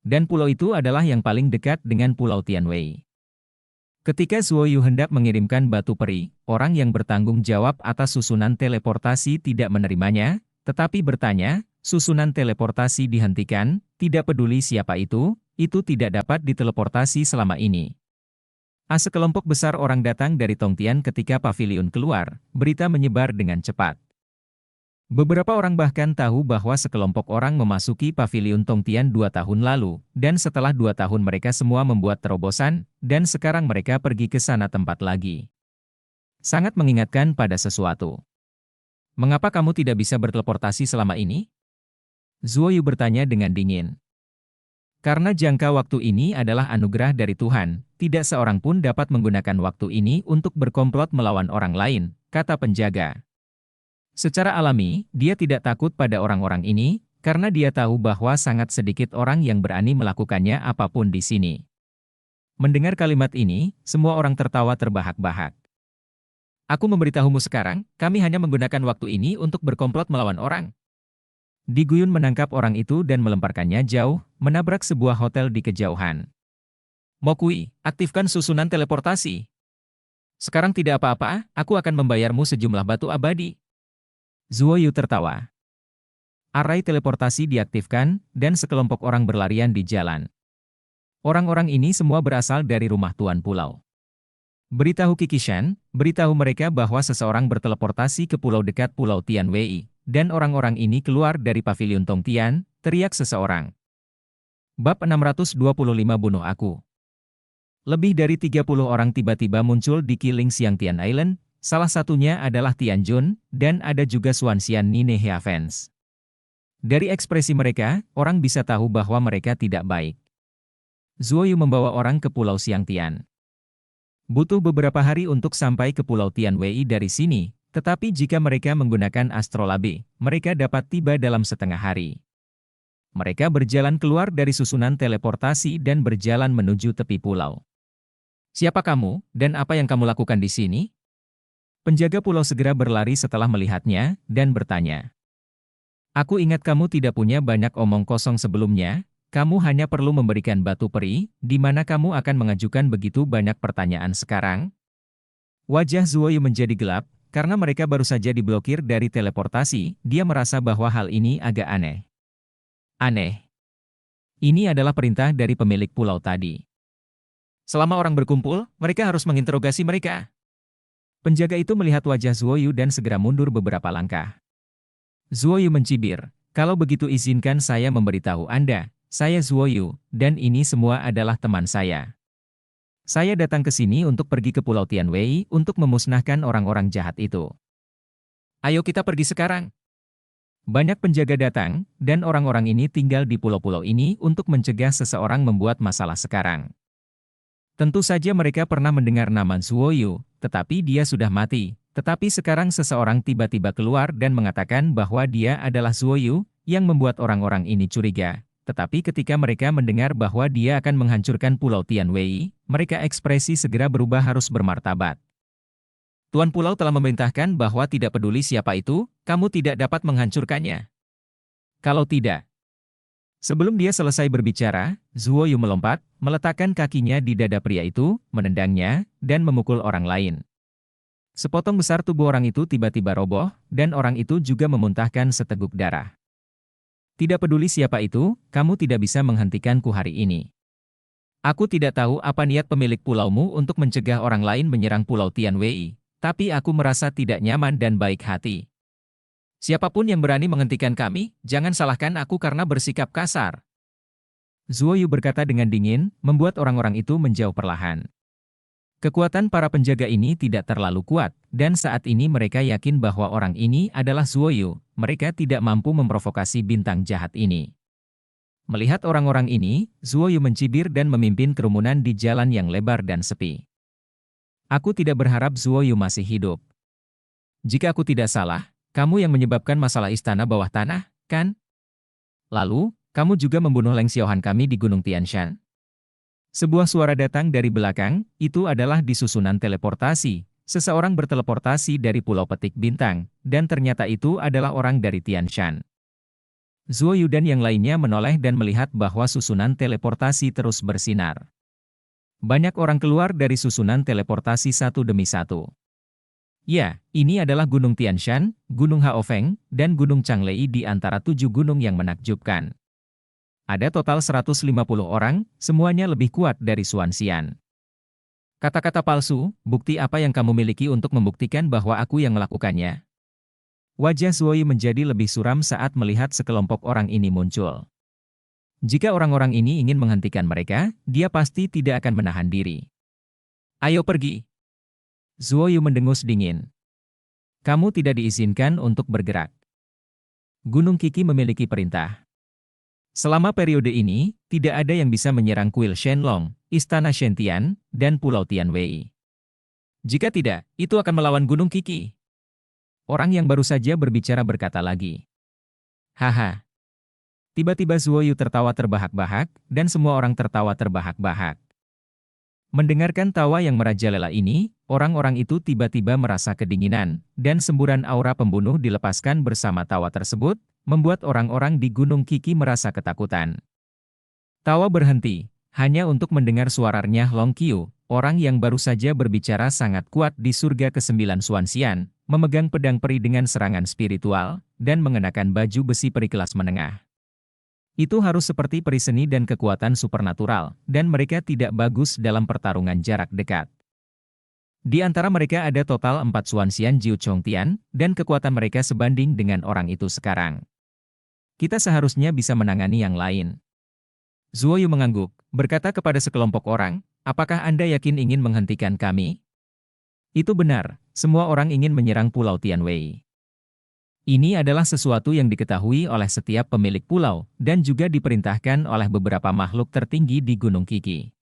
S1: Dan pulau itu adalah yang paling dekat dengan Pulau Tianwei. Ketika Zuo Yu hendak mengirimkan batu peri, orang yang bertanggung jawab atas susunan teleportasi tidak menerimanya, tetapi bertanya, susunan teleportasi dihentikan, tidak peduli siapa itu tidak dapat diteleportasi selama ini. Sekelompok besar orang datang dari Tongtian ketika pavilion keluar, berita menyebar dengan cepat. Beberapa orang bahkan tahu bahwa sekelompok orang memasuki pavilion Tongtian 2 tahun lalu, dan setelah 2 tahun mereka semua membuat terobosan, dan sekarang mereka pergi ke sana tempat lagi. Sangat mengingatkan pada sesuatu. Mengapa kamu tidak bisa berteleportasi selama ini? Zuo Yu bertanya dengan dingin. Karena jangka waktu ini adalah anugerah dari Tuhan, tidak seorang pun dapat menggunakan waktu ini untuk berkomplot melawan orang lain, kata penjaga. Secara alami, dia tidak takut pada orang-orang ini, karena dia tahu bahwa sangat sedikit orang yang berani melakukannya apapun di sini. Mendengar kalimat ini, semua orang tertawa terbahak-bahak. Aku memberitahumu sekarang, kami hanya menggunakan waktu ini untuk berkomplot melawan orang. Di Guyun menangkap orang itu dan melemparkannya jauh, menabrak sebuah hotel di kejauhan. Mokui, aktifkan susunan teleportasi. Sekarang tidak apa-apa, aku akan membayarmu sejumlah batu abadi. Zuoyu tertawa. Arai teleportasi diaktifkan, dan sekelompok orang berlarian di jalan. Orang-orang ini semua berasal dari rumah tuan pulau. Beritahu Kikishan, beritahu mereka bahwa seseorang berteleportasi ke pulau dekat Pulau Tianwei, dan orang-orang ini keluar dari pavilion Tongtian, teriak seseorang. Bab 625 bunuh aku. Lebih dari 30 orang tiba-tiba muncul di Killing Xiangtian Island, salah satunya adalah Tianjun, dan ada juga Xuanxian Nine Heavens. Dari ekspresi mereka, orang bisa tahu bahwa mereka tidak baik. Zuoyu membawa orang ke Pulau Xiangtian. Butuh beberapa hari untuk sampai ke Pulau Tianwei dari sini, tetapi jika mereka menggunakan astrolabe, mereka dapat tiba dalam setengah hari. Mereka berjalan keluar dari susunan teleportasi dan berjalan menuju tepi pulau. Siapa kamu, dan apa yang kamu lakukan di sini? Penjaga pulau segera berlari setelah melihatnya, dan bertanya. Aku ingat kamu tidak punya banyak omong kosong sebelumnya. Kamu hanya perlu memberikan batu peri, di mana kamu akan mengajukan begitu banyak pertanyaan sekarang? Wajah Zuoyu menjadi gelap, karena mereka baru saja diblokir dari teleportasi, dia merasa bahwa hal ini agak aneh. Aneh. Ini adalah perintah dari pemilik pulau tadi. Selama orang berkumpul, mereka harus menginterogasi mereka. Penjaga itu melihat wajah Zuoyu dan segera mundur beberapa langkah. Zuoyu mencibir, kalau begitu izinkan saya memberitahu Anda. Saya Zuoyu, dan ini semua adalah teman saya. Saya datang ke sini untuk pergi ke Pulau Tianwei untuk memusnahkan orang-orang jahat itu. Ayo kita pergi sekarang. Banyak penjaga datang, dan orang-orang ini tinggal di pulau-pulau ini untuk mencegah seseorang membuat masalah sekarang. Tentu saja mereka pernah mendengar nama Zuoyu, tetapi dia sudah mati. Tetapi sekarang seseorang tiba-tiba keluar dan mengatakan bahwa dia adalah Zuoyu, yang membuat orang-orang ini curiga. Tetapi ketika mereka mendengar bahwa dia akan menghancurkan Pulau Tianwei, mereka ekspresi segera berubah harus bermartabat. Tuan Pulau telah memerintahkan bahwa tidak peduli siapa itu, kamu tidak dapat menghancurkannya. Kalau tidak. Sebelum dia selesai berbicara, Zuoyu melompat, meletakkan kakinya di dada pria itu, menendangnya, dan memukul orang lain. Sepotong besar tubuh orang itu tiba-tiba roboh, dan orang itu juga memuntahkan seteguk darah. Tidak peduli siapa itu, kamu tidak bisa menghentikanku hari ini. Aku tidak tahu apa niat pemilik pulaumu untuk mencegah orang lain menyerang Pulau Tianwei, tapi aku merasa tidak nyaman dan baik hati. Siapapun yang berani menghentikan kami, jangan salahkan aku karena bersikap kasar. Zuoyu berkata dengan dingin, membuat orang-orang itu menjauh perlahan. Kekuatan para penjaga ini tidak terlalu kuat, dan saat ini mereka yakin bahwa orang ini adalah Zuoyu, mereka tidak mampu memprovokasi bintang jahat ini. Melihat orang-orang ini, Zuoyu mencibir dan memimpin kerumunan di jalan yang lebar dan sepi. Aku tidak berharap Zuoyu masih hidup. Jika aku tidak salah, kamu yang menyebabkan masalah istana bawah tanah, kan? Lalu, kamu juga membunuh Leng Xiaohan kami di Gunung Tianshan. Sebuah suara datang dari belakang, itu adalah di susunan teleportasi. Seseorang berteleportasi dari Pulau Petik Bintang, dan ternyata itu adalah orang dari Tianshan. Zuoyu dan yang lainnya menoleh dan melihat bahwa susunan teleportasi terus bersinar. Banyak orang keluar dari susunan teleportasi satu demi satu. Ya, ini adalah Gunung Tianshan, Gunung Haofeng, dan Gunung Changlei di antara 7 gunung yang menakjubkan. Ada total 150 orang, semuanya lebih kuat dari Xuanxian. Kata-kata palsu, bukti apa yang kamu miliki untuk membuktikan bahwa aku yang melakukannya? Wajah Zuoyu menjadi lebih suram saat melihat sekelompok orang ini muncul. Jika orang-orang ini ingin menghentikan mereka, dia pasti tidak akan menahan diri. Ayo pergi. Zuoyu mendengus dingin. Kamu tidak diizinkan untuk bergerak. Gunung Qiki memiliki perintah. Selama periode ini, tidak ada yang bisa menyerang kuil Shenlong, Istana Shen-Tian, dan Pulau Tianwei. Jika tidak, itu akan melawan Gunung Qiki. Orang yang baru saja berbicara berkata lagi. Haha. Tiba-tiba Zuoyu tertawa terbahak-bahak, dan semua orang tertawa terbahak-bahak. Mendengarkan tawa yang merajalela ini, orang-orang itu tiba-tiba merasa kedinginan, dan semburan aura pembunuh dilepaskan bersama tawa tersebut, membuat orang-orang di Gunung Qiki merasa ketakutan. Tawa berhenti, hanya untuk mendengar suaranya Long Qiu, orang yang baru saja berbicara sangat kuat di surga ke-9 Xuanxian, memegang pedang peri dengan serangan spiritual, dan mengenakan baju besi peri kelas menengah. Itu harus seperti peri seni dan kekuatan supernatural, dan mereka tidak bagus dalam pertarungan jarak dekat. Di antara mereka ada total 4 Xuanxian Jiu Chongtian, dan kekuatan mereka sebanding dengan orang itu sekarang. Kita seharusnya bisa menangani yang lain. Zuoyu mengangguk, berkata kepada sekelompok orang, apakah Anda yakin ingin menghentikan kami? Itu benar, semua orang ingin menyerang Pulau Tianwei. Ini adalah sesuatu yang diketahui oleh setiap pemilik pulau, dan juga diperintahkan oleh beberapa makhluk tertinggi di Gunung Qiki.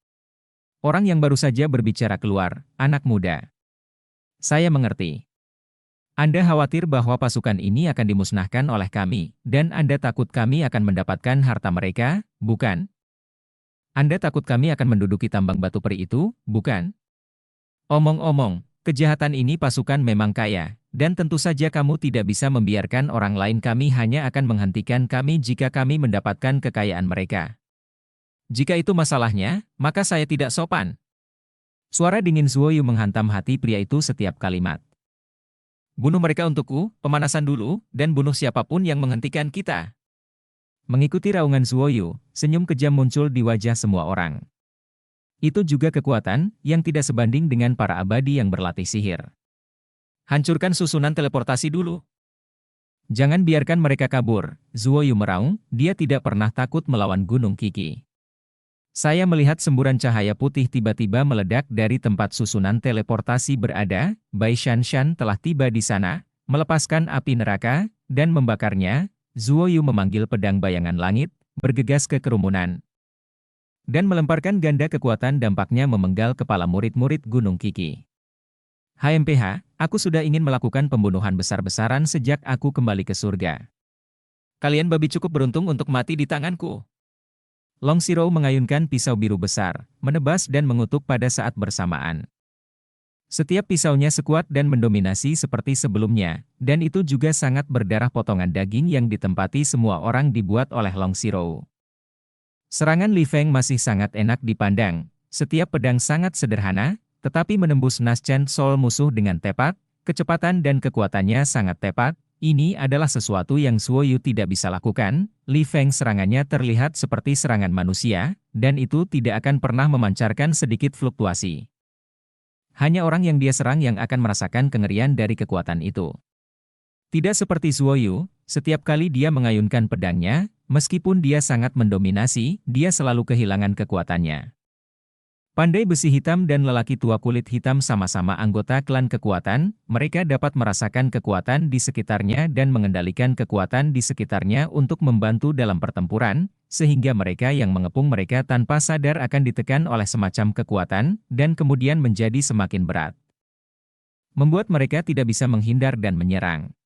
S1: Orang yang baru saja berbicara keluar, anak muda. Saya mengerti. Anda khawatir bahwa pasukan ini akan dimusnahkan oleh kami, dan Anda takut kami akan mendapatkan harta mereka, bukan? Anda takut kami akan menduduki tambang batu peri itu, bukan? Omong-omong, kejahatan ini pasukan memang kaya, dan tentu saja kamu tidak bisa membiarkan orang lain, kami hanya akan menghentikan kami jika kami mendapatkan kekayaan mereka. Jika itu masalahnya, maka saya tidak sopan. Suara dingin Zuoyu menghantam hati pria itu setiap kalimat. Bunuh mereka untukku, pemanasan dulu, dan bunuh siapapun yang menghentikan kita. Mengikuti raungan Zuoyu, senyum kejam muncul di wajah semua orang. Itu juga kekuatan yang tidak sebanding dengan para abadi yang berlatih sihir. Hancurkan susunan teleportasi dulu. Jangan biarkan mereka kabur, Zuoyu meraung, dia tidak pernah takut melawan Gunung Qiki. Saya melihat semburan cahaya putih tiba-tiba meledak dari tempat susunan teleportasi berada, Bai Shanshan telah tiba di sana, melepaskan api neraka, dan membakarnya. Zuoyu memanggil pedang bayangan langit, bergegas ke kerumunan, dan melemparkan ganda kekuatan dampaknya memenggal kepala murid-murid Gunung Qiki. HMPH, aku sudah ingin melakukan pembunuhan besar-besaran sejak aku kembali ke surga. Kalian babi cukup beruntung untuk mati di tanganku. Long Shirou mengayunkan pisau biru besar, menebas dan mengutuk pada saat bersamaan. Setiap pisaunya sekuat dan mendominasi seperti sebelumnya, dan itu juga sangat berdarah. Potongan daging yang ditempati semua orang dibuat oleh Long Shirou. Serangan Li Feng masih sangat enak dipandang, setiap pedang sangat sederhana, tetapi menembus Naschen Soul musuh dengan tepat, kecepatan dan kekuatannya sangat tepat. Ini adalah sesuatu yang Zuoyu tidak bisa lakukan. Li Feng serangannya terlihat seperti serangan manusia, dan itu tidak akan pernah memancarkan sedikit fluktuasi. Hanya orang yang dia serang yang akan merasakan kengerian dari kekuatan itu. Tidak seperti Zuoyu, setiap kali dia mengayunkan pedangnya, meskipun dia sangat mendominasi, dia selalu kehilangan kekuatannya. Pandai besi hitam dan lelaki tua kulit hitam sama-sama anggota klan kekuatan, mereka dapat merasakan kekuatan di sekitarnya dan mengendalikan kekuatan di sekitarnya untuk membantu dalam pertempuran, sehingga mereka yang mengepung mereka tanpa sadar akan ditekan oleh semacam kekuatan, dan kemudian menjadi semakin berat. Membuat mereka tidak bisa menghindar dan menyerang.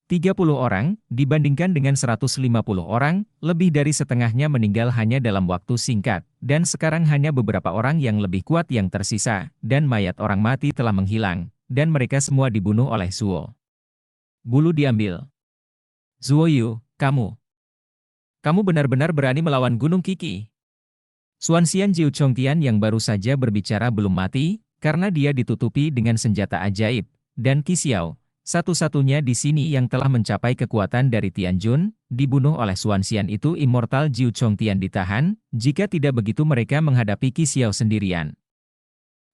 S1: 30 orang, dibandingkan dengan 150 orang, lebih dari setengahnya meninggal hanya dalam waktu singkat, dan sekarang hanya beberapa orang yang lebih kuat yang tersisa, dan mayat orang mati telah menghilang, dan mereka semua dibunuh oleh Zuo. Bulu diambil. Zuoyu, kamu benar-benar berani melawan Gunung Qiki. Xuanxian Jiu Chongtian yang baru saja berbicara belum mati, karena dia ditutupi dengan senjata ajaib, dan Qi Xiao, satu-satunya di sini yang telah mencapai kekuatan dari Tianjun, dibunuh oleh Xuanxian itu. Immortal Jiu Chongtian ditahan, jika tidak begitu mereka menghadapi Qi Xiao sendirian.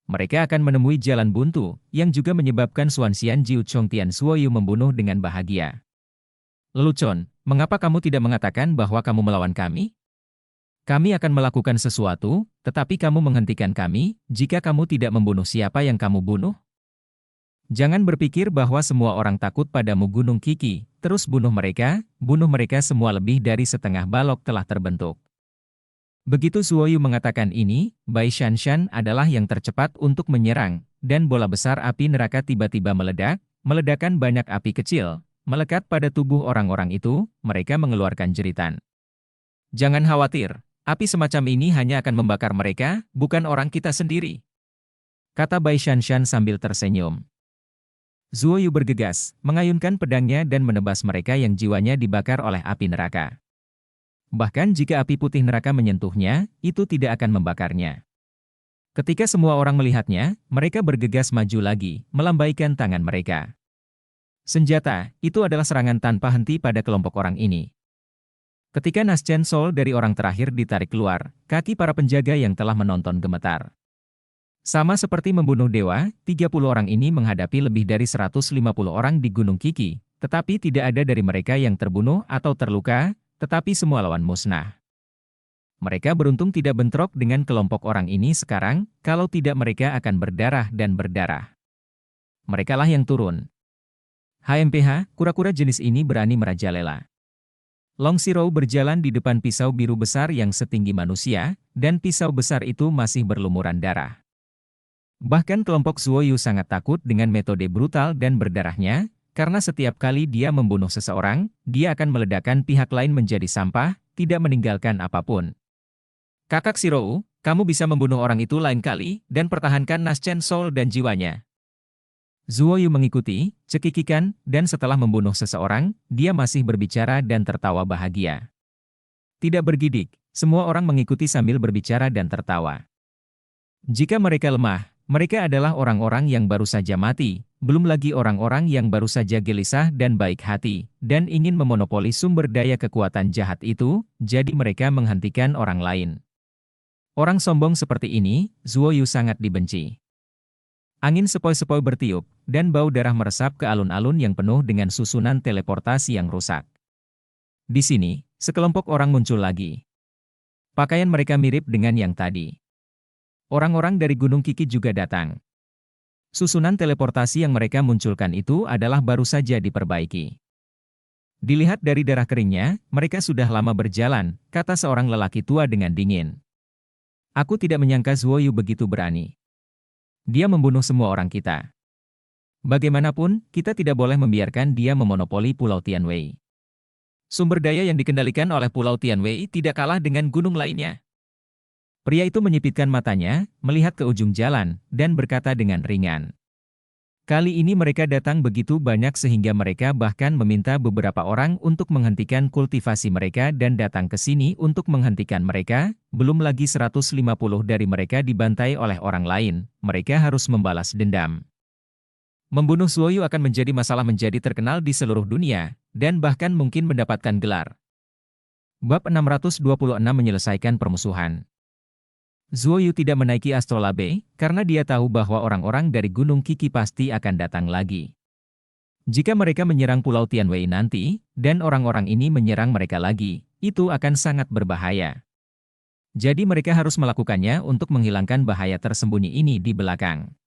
S1: Mereka akan menemui jalan buntu, yang juga menyebabkan Xuanxian Jiu Chongtian Zuoyu membunuh dengan bahagia. Lelucon, mengapa kamu tidak mengatakan bahwa kamu melawan kami? Kami akan melakukan sesuatu, tetapi kamu menghentikan kami, jika kamu tidak membunuh siapa yang kamu bunuh? Jangan berpikir bahwa semua orang takut padamu Gunung Qiki, terus bunuh mereka semua. Lebih dari setengah balok telah terbentuk. Begitu Zuoyu mengatakan ini, Bai Shanshan adalah yang tercepat untuk menyerang, dan bola besar api neraka tiba-tiba meledak, meledakkan banyak api kecil, melekat pada tubuh orang-orang itu, mereka mengeluarkan jeritan. Jangan khawatir, api semacam ini hanya akan membakar mereka, bukan orang kita sendiri. Kata Bai Shanshan sambil tersenyum. Zuo Yu bergegas, mengayunkan pedangnya dan menebas mereka yang jiwanya dibakar oleh api neraka. Bahkan jika api putih neraka menyentuhnya, itu tidak akan membakarnya. Ketika semua orang melihatnya, mereka bergegas maju lagi, melambaikan tangan mereka. Senjata, itu adalah serangan tanpa henti pada kelompok orang ini. Ketika Naschen Soul dari orang terakhir ditarik keluar, kaki para penjaga yang telah menonton gemetar. Sama seperti membunuh dewa, 30 orang ini menghadapi lebih dari 150 orang di Gunung Qiki, tetapi tidak ada dari mereka yang terbunuh atau terluka, tetapi semua lawan musnah. Mereka beruntung tidak bentrok dengan kelompok orang ini sekarang, kalau tidak mereka akan berdarah dan berdarah. Merekalah yang turun. HMPH, kura-kura jenis ini berani merajalela. Long Zero berjalan di depan pisau biru besar yang setinggi manusia, dan pisau besar itu masih berlumuran darah. Bahkan kelompok Zuo Yu sangat takut dengan metode brutal dan berdarahnya, karena setiap kali dia membunuh seseorang, dia akan meledakkan pihak lain menjadi sampah, tidak meninggalkan apapun. Kakak Zero, kamu bisa membunuh orang itu lain kali, dan pertahankan Naschen Soul dan jiwanya. Zuo Yu mengikuti, cekikikan, dan setelah membunuh seseorang, dia masih berbicara dan tertawa bahagia. Tidak bergidik, semua orang mengikuti sambil berbicara dan tertawa. Jika mereka lemah, mereka adalah orang-orang yang baru saja mati, belum lagi orang-orang yang baru saja gelisah dan baik hati, dan ingin memonopoli sumber daya kekuatan jahat itu, jadi mereka menghentikan orang lain. Orang sombong seperti ini, Zuo Yu sangat dibenci. Angin sepoi-sepoi bertiup, dan bau darah meresap ke alun-alun yang penuh dengan susunan teleportasi yang rusak. Di sini, sekelompok orang muncul lagi. Pakaian mereka mirip dengan yang tadi. Orang-orang dari Gunung Qiki juga datang. Susunan teleportasi yang mereka munculkan itu adalah baru saja diperbaiki. Dilihat dari darah keringnya, mereka sudah lama berjalan, kata seorang lelaki tua dengan dingin. Aku tidak menyangka Zuo Yu begitu berani. Dia membunuh semua orang kita. Bagaimanapun, kita tidak boleh membiarkan dia memonopoli Pulau Tianwei. Sumber daya yang dikendalikan oleh Pulau Tianwei tidak kalah dengan gunung lainnya. Pria itu menyipitkan matanya, melihat ke ujung jalan, dan berkata dengan ringan. Kali ini mereka datang begitu banyak sehingga mereka bahkan meminta beberapa orang untuk menghentikan kultivasi mereka dan datang ke sini untuk menghentikan mereka, belum lagi 150 dari mereka dibantai oleh orang lain, mereka harus membalas dendam. Membunuh Zuo Yu akan menjadi masalah menjadi terkenal di seluruh dunia, dan bahkan mungkin mendapatkan gelar. Bab 626 menyelesaikan permusuhan. Zuo Yu tidak menaiki astrolabe, karena dia tahu bahwa orang-orang dari Gunung Qiki pasti akan datang lagi. Jika mereka menyerang Pulau Tianwei nanti, dan orang-orang ini menyerang mereka lagi, itu akan sangat berbahaya. Jadi mereka harus melakukannya untuk menghilangkan bahaya tersembunyi ini di belakang.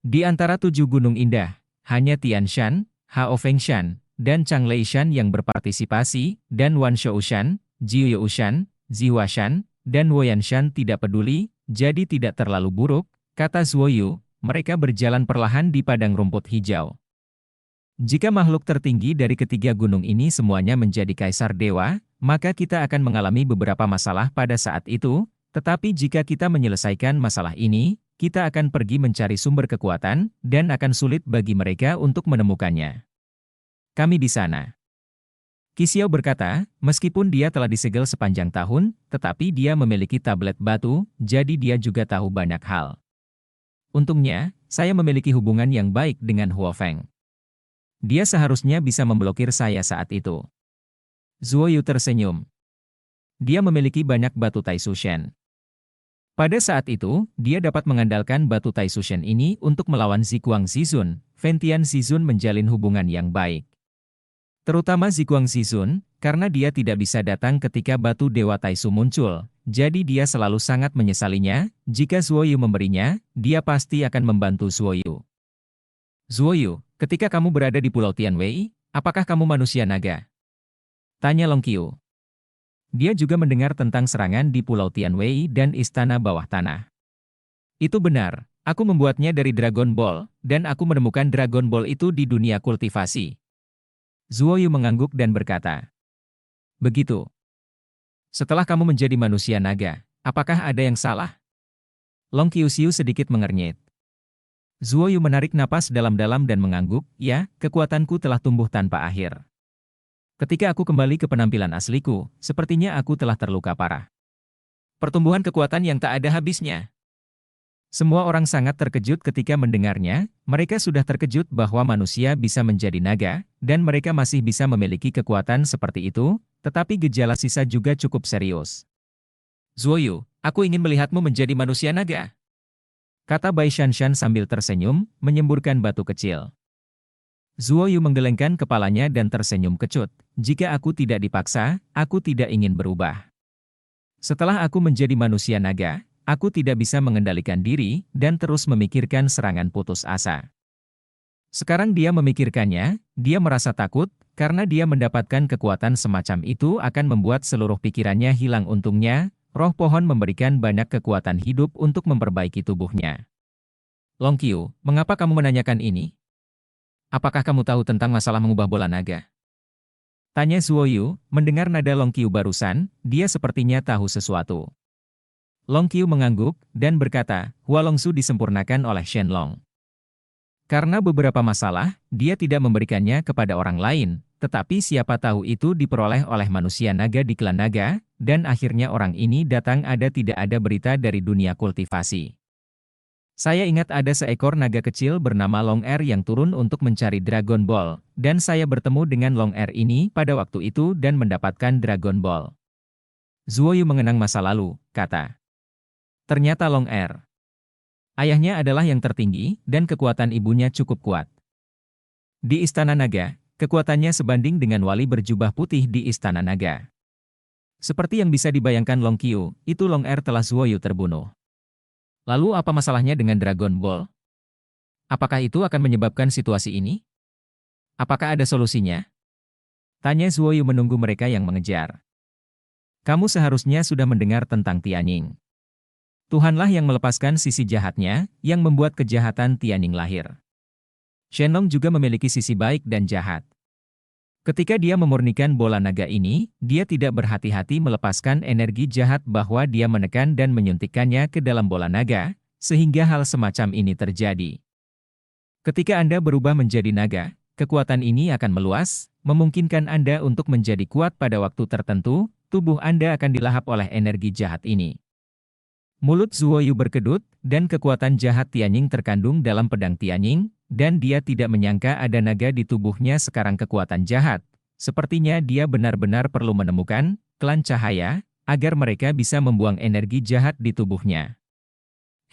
S1: Di antara 7 gunung indah, hanya Tian Shan, Hao Fengshan, dan Chang Leishan yang berpartisipasi, dan Wan Shoushan, Jiu Youshan, Zihuashan, dan Woyanshan tidak peduli, jadi tidak terlalu buruk, kata Zuo Yu, mereka berjalan perlahan di padang rumput hijau. Jika makhluk tertinggi dari ketiga gunung ini semuanya menjadi kaisar dewa, maka kita akan mengalami beberapa masalah pada saat itu, tetapi jika kita menyelesaikan masalah ini, kita akan pergi mencari sumber kekuatan, dan akan sulit bagi mereka untuk menemukannya. Kami di sana. Qi Xiao berkata, meskipun dia telah disegel sepanjang tahun, tetapi dia memiliki tablet batu, jadi dia juga tahu banyak hal. Untungnya, saya memiliki hubungan yang baik dengan Huo Feng. Dia seharusnya bisa memblokir saya saat itu. Zuo Yu tersenyum. Dia memiliki banyak batu Tai Su Shen. Pada saat itu, dia dapat mengandalkan batu Tai Su Shen ini untuk melawan Ziguang Zizun. Ventian Zizun menjalin hubungan yang baik. Terutama Ziguang Zizun, karena dia tidak bisa datang ketika batu Dewa Taisu muncul, jadi dia selalu sangat menyesalinya, jika Zuo Yu memberinya, dia pasti akan membantu Zuo Yu. Zuo Yu, ketika kamu berada di Pulau Tianwei, apakah kamu manusia naga? Tanya Long Qiu. Dia juga mendengar tentang serangan di Pulau Tianwei dan istana bawah tanah. Itu benar, aku membuatnya dari Dragon Ball, dan aku menemukan Dragon Ball itu di dunia kultivasi. Zuo Yu mengangguk dan berkata, begitu. Setelah kamu menjadi manusia naga, apakah ada yang salah? Long Qiuxiu sedikit mengernyit. Zuo Yu menarik napas dalam-dalam dan mengangguk, ya, kekuatanku telah tumbuh tanpa akhir. Ketika aku kembali ke penampilan asliku, sepertinya aku telah terluka parah. Pertumbuhan kekuatan yang tak ada habisnya. Semua orang sangat terkejut ketika mendengarnya, mereka sudah terkejut bahwa manusia bisa menjadi naga, dan mereka masih bisa memiliki kekuatan seperti itu, tetapi gejala sisa juga cukup serius. Zuo Yu, aku ingin melihatmu menjadi manusia naga. Kata Bai Shanshan sambil tersenyum, menyemburkan batu kecil. Zuo Yu menggelengkan kepalanya dan tersenyum kecut. Jika aku tidak dipaksa, aku tidak ingin berubah. Setelah aku menjadi manusia naga, aku tidak bisa mengendalikan diri dan terus memikirkan serangan putus asa. Sekarang dia memikirkannya, dia merasa takut, karena dia mendapatkan kekuatan semacam itu akan membuat seluruh pikirannya hilang. Untungnya, roh pohon memberikan banyak kekuatan hidup untuk memperbaiki tubuhnya. Long Qiu, mengapa kamu menanyakan ini? Apakah kamu tahu tentang masalah mengubah bola naga? Tanya Zuo Yu, mendengar nada Long Qiu barusan, dia sepertinya tahu sesuatu. Long Qiu mengangguk, dan berkata, Hua Longsu disempurnakan oleh Shenlong. Karena beberapa masalah, dia tidak memberikannya kepada orang lain, tetapi siapa tahu itu diperoleh oleh manusia naga di klan naga, dan akhirnya orang ini datang tidak ada berita dari dunia kultivasi. Saya ingat ada seekor naga kecil bernama Long Er yang turun untuk mencari Dragon Ball, dan saya bertemu dengan Long Er ini pada waktu itu dan mendapatkan Dragon Ball. Zuo Yu mengenang masa lalu, kata. Ternyata Long Er. Ayahnya adalah yang tertinggi, dan kekuatan ibunya cukup kuat. Di Istana Naga, kekuatannya sebanding dengan wali berjubah putih di Istana Naga. Seperti yang bisa dibayangkan Long Qiu, itu Long Er telah Zuo Yu terbunuh. Lalu apa masalahnya dengan Dragon Ball? Apakah itu akan menyebabkan situasi ini? Apakah ada solusinya? Tanya Zuo Yu menunggu mereka yang mengejar. Kamu seharusnya sudah mendengar tentang Tianjing. Tuhanlah yang melepaskan sisi jahatnya, yang membuat kejahatan Tianjing lahir. Shenlong juga memiliki sisi baik dan jahat. Ketika dia memurnikan bola naga ini, dia tidak berhati-hati melepaskan energi jahat bahwa dia menekan dan menyuntikkannya ke dalam bola naga, sehingga hal semacam ini terjadi. Ketika Anda berubah menjadi naga, kekuatan ini akan meluas, memungkinkan Anda untuk menjadi kuat pada waktu tertentu, tubuh Anda akan dilahap oleh energi jahat ini. Mulut Zuo Yu berkedut, dan kekuatan jahat Tianjing terkandung dalam pedang Tianjing, dan dia tidak menyangka ada naga di tubuhnya sekarang kekuatan jahat. Sepertinya dia benar-benar perlu menemukan klan cahaya, agar mereka bisa membuang energi jahat di tubuhnya.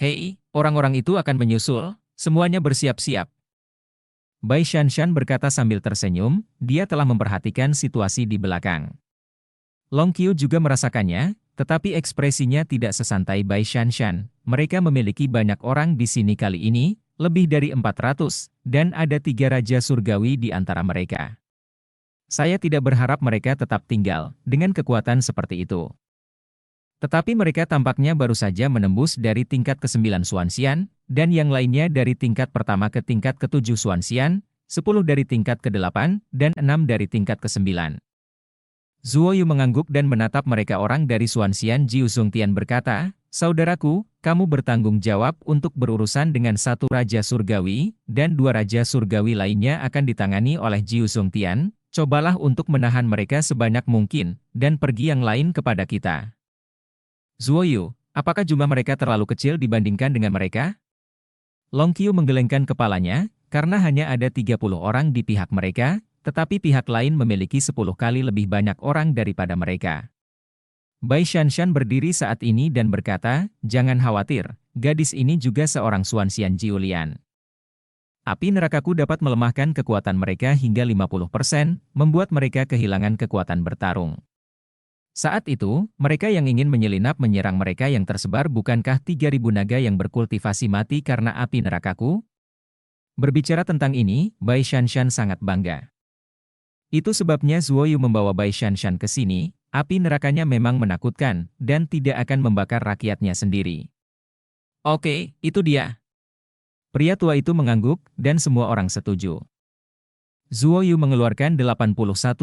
S1: Hei, orang-orang itu akan menyusul, semuanya bersiap-siap. Bai Shanshan berkata sambil tersenyum, dia telah memperhatikan situasi di belakang. Long Qiu juga merasakannya, tetapi ekspresinya tidak sesantai Bai Shanshan. Mereka memiliki banyak orang di sini kali ini, lebih dari 400, dan ada 3 raja surgawi di antara mereka. Saya tidak berharap mereka tetap tinggal dengan kekuatan seperti itu. Tetapi mereka tampaknya baru saja menembus dari tingkat ke-9 Xuanxian, dan yang lainnya dari tingkat pertama ke tingkat ke-7 Xuanxian, 10 dari tingkat ke-8, dan 6 dari tingkat ke-9. Zuo Yu mengangguk dan menatap mereka. Orang dari Xuanxian. Jiu Zongtian berkata, Saudaraku, kamu bertanggung jawab untuk berurusan dengan 1 raja surgawi, dan 2 raja surgawi lainnya akan ditangani oleh Jiu Zongtian. Cobalah untuk menahan mereka sebanyak mungkin, dan pergi yang lain kepada kita. Zuo Yu, apakah jumlah mereka terlalu kecil dibandingkan dengan mereka? Long Qiu menggelengkan kepalanya, karena hanya ada 30 orang di pihak mereka, tetapi pihak lain memiliki 10 kali lebih banyak orang daripada mereka. Bai Shanshan berdiri saat ini dan berkata, jangan khawatir, gadis ini juga seorang Xuanxian Jiulian. Api nerakaku dapat melemahkan kekuatan mereka hingga 50%, membuat mereka kehilangan kekuatan bertarung. Saat itu, mereka yang ingin menyelinap menyerang mereka yang tersebar. Bukankah 3.000 naga yang berkultivasi mati karena api nerakaku? Berbicara tentang ini, Bai Shanshan sangat bangga. Itu sebabnya Zuo Yu membawa Bai Shanshan ke sini. Api nerakanya memang menakutkan, dan tidak akan membakar rakyatnya sendiri. Oke, itu dia. Pria tua itu mengangguk, dan semua orang setuju. Zuo Yu mengeluarkan 81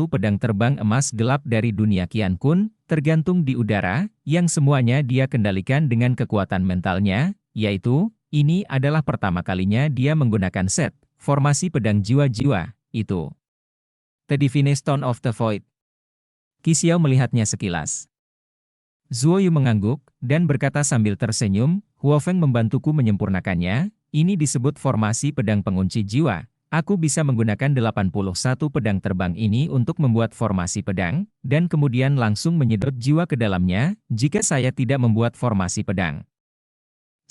S1: pedang terbang emas gelap dari dunia Qian Kun, tergantung di udara, yang semuanya dia kendalikan dengan kekuatan mentalnya, yaitu, ini adalah pertama kalinya dia menggunakan set, formasi pedang jiwa-jiwa, itu. The Divine Stone of the Void. Qi Xiao melihatnya sekilas. Zuo Yu mengangguk, dan berkata sambil tersenyum, Huo Feng membantuku menyempurnakannya, ini disebut formasi pedang pengunci jiwa. Aku bisa menggunakan 81 pedang terbang ini untuk membuat formasi pedang, dan kemudian langsung menyedot jiwa ke dalamnya, jika saya tidak membuat formasi pedang.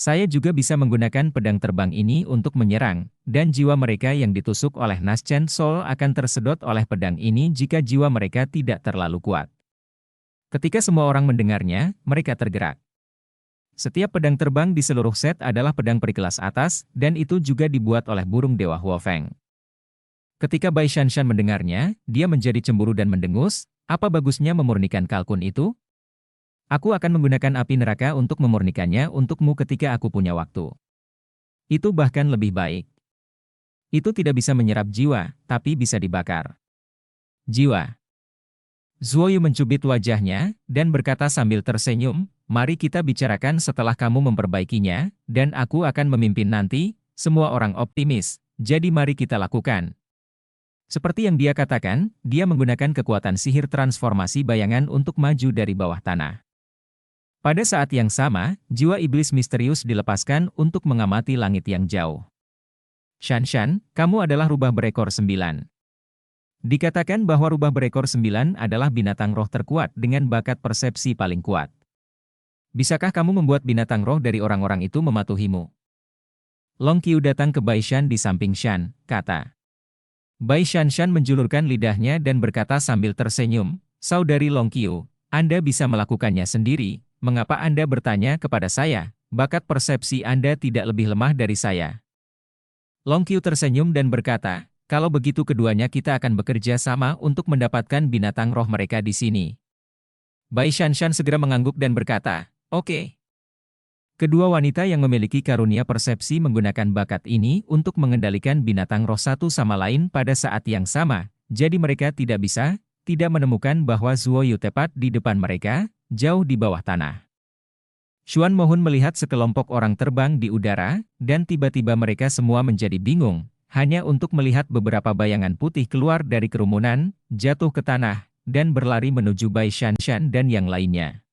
S1: Saya juga bisa menggunakan pedang terbang ini untuk menyerang, dan jiwa mereka yang ditusuk oleh Naschen Soul akan tersedot oleh pedang ini jika jiwa mereka tidak terlalu kuat. Ketika semua orang mendengarnya, mereka tergerak. Setiap pedang terbang di seluruh set adalah pedang perikelas atas, dan itu juga dibuat oleh burung dewa Huo Feng. Ketika Bai Shanshan mendengarnya, dia menjadi cemburu dan mendengus, apa bagusnya memurnikan kalkun itu? Aku akan menggunakan api neraka untuk memurnikannya untukmu ketika aku punya waktu. Itu bahkan lebih baik. Itu tidak bisa menyerap jiwa, tapi bisa dibakar. Jiwa. Zuo Yu mencubit wajahnya, dan berkata sambil tersenyum, mari kita bicarakan setelah kamu memperbaikinya, dan aku akan memimpin nanti, semua orang optimis, jadi mari kita lakukan. Seperti yang dia katakan, dia menggunakan kekuatan sihir transformasi bayangan untuk maju dari bawah tanah. Pada saat yang sama, jiwa iblis misterius dilepaskan untuk mengamati langit yang jauh. Shanshan, kamu adalah rubah berekor 9. Dikatakan bahwa rubah berekor 9 adalah binatang roh terkuat dengan bakat persepsi paling kuat. Bisakah kamu membuat binatang roh dari orang-orang itu mematuhimu? Long Qiu datang ke Bai Shan di samping Shan, kata. Bai Shanshan menjulurkan lidahnya dan berkata sambil tersenyum, Saudari Long Qiu, Anda bisa melakukannya sendiri, mengapa Anda bertanya kepada saya? Bakat persepsi Anda tidak lebih lemah dari saya. Long Qiu tersenyum dan berkata, kalau begitu keduanya kita akan bekerja sama untuk mendapatkan binatang roh mereka di sini. Bai Shanshan segera mengangguk dan berkata, oke. Kedua wanita yang memiliki karunia persepsi menggunakan bakat ini untuk mengendalikan binatang roh satu sama lain pada saat yang sama, jadi mereka tidak menemukan bahwa Zuo Yu tepat di depan mereka, jauh di bawah tanah. Xuan Mohun melihat sekelompok orang terbang di udara, dan tiba-tiba mereka semua menjadi bingung. Hanya untuk melihat beberapa bayangan putih keluar dari kerumunan, jatuh ke tanah, dan berlari menuju Bai Shanshan dan yang lainnya.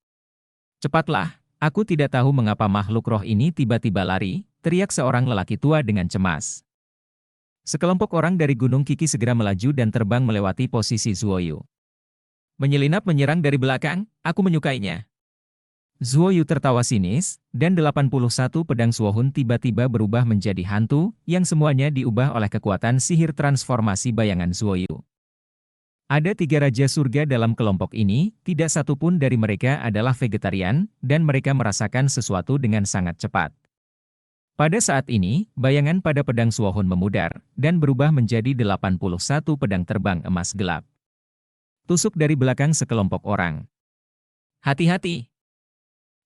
S1: Cepatlah, aku tidak tahu mengapa makhluk roh ini tiba-tiba lari, teriak seorang lelaki tua dengan cemas. Sekelompok orang dari Gunung Qi segera melaju dan terbang melewati posisi Zuo Yu. Menyelinap menyerang dari belakang, aku menyukainya. Zuo Yu tertawa sinis, dan 81 pedang Suohun tiba-tiba berubah menjadi hantu, yang semuanya diubah oleh kekuatan sihir transformasi bayangan Zuo Yu. Ada 3 raja surga dalam kelompok ini, tidak satu pun dari mereka adalah vegetarian, dan mereka merasakan sesuatu dengan sangat cepat. Pada saat ini, bayangan pada pedang Suohun memudar, dan berubah menjadi 81 pedang terbang emas gelap. Tusuk dari belakang sekelompok orang. Hati-hati!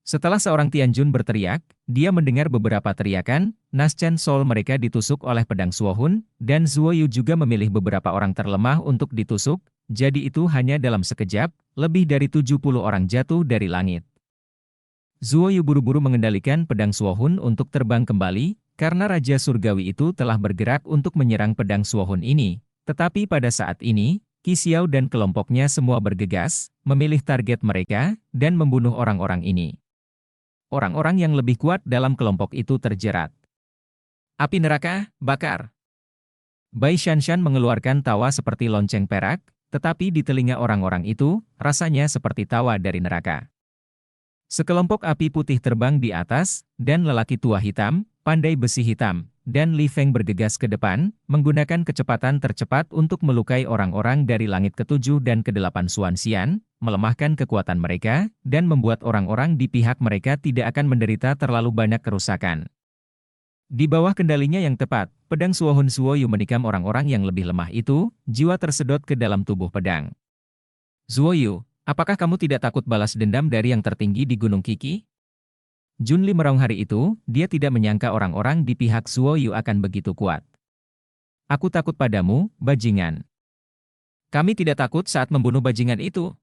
S1: Setelah seorang Tianjun berteriak, dia mendengar beberapa teriakan, Naschen Soul mereka ditusuk oleh pedang Suohun, dan Zuo Yu juga memilih beberapa orang terlemah untuk ditusuk, jadi itu hanya dalam sekejap, lebih dari 70 orang jatuh dari langit. Zuo Yu buru-buru mengendalikan pedang Suohun untuk terbang kembali, karena Raja Surgawi itu telah bergerak untuk menyerang pedang Suohun ini, tetapi pada saat ini, Qi Xiao dan kelompoknya semua bergegas, memilih target mereka, dan membunuh orang-orang ini. Orang-orang yang lebih kuat dalam kelompok itu terjerat. Api neraka, bakar. Bai Shanshan mengeluarkan tawa seperti lonceng perak, tetapi di telinga orang-orang itu, rasanya seperti tawa dari neraka. Sekelompok api putih terbang di atas, dan lelaki tua hitam, pandai besi hitam, dan Li Feng bergegas ke depan, menggunakan kecepatan tercepat untuk melukai orang-orang dari langit ke-7 dan ke-8 Xuanxian, melemahkan kekuatan mereka, dan membuat orang-orang di pihak mereka tidak akan menderita terlalu banyak kerusakan. Di bawah kendalinya yang tepat, pedang Suohun Zuo Yu menikam orang-orang yang lebih lemah itu, jiwa tersedot ke dalam tubuh pedang. Zuo Yu, apakah kamu tidak takut balas dendam dari yang tertinggi di Gunung Qi? Junli meraung hari itu, dia tidak menyangka orang-orang di pihak Zuo Yu akan begitu kuat. Aku takut padamu, bajingan. Kami tidak takut saat membunuh bajingan itu.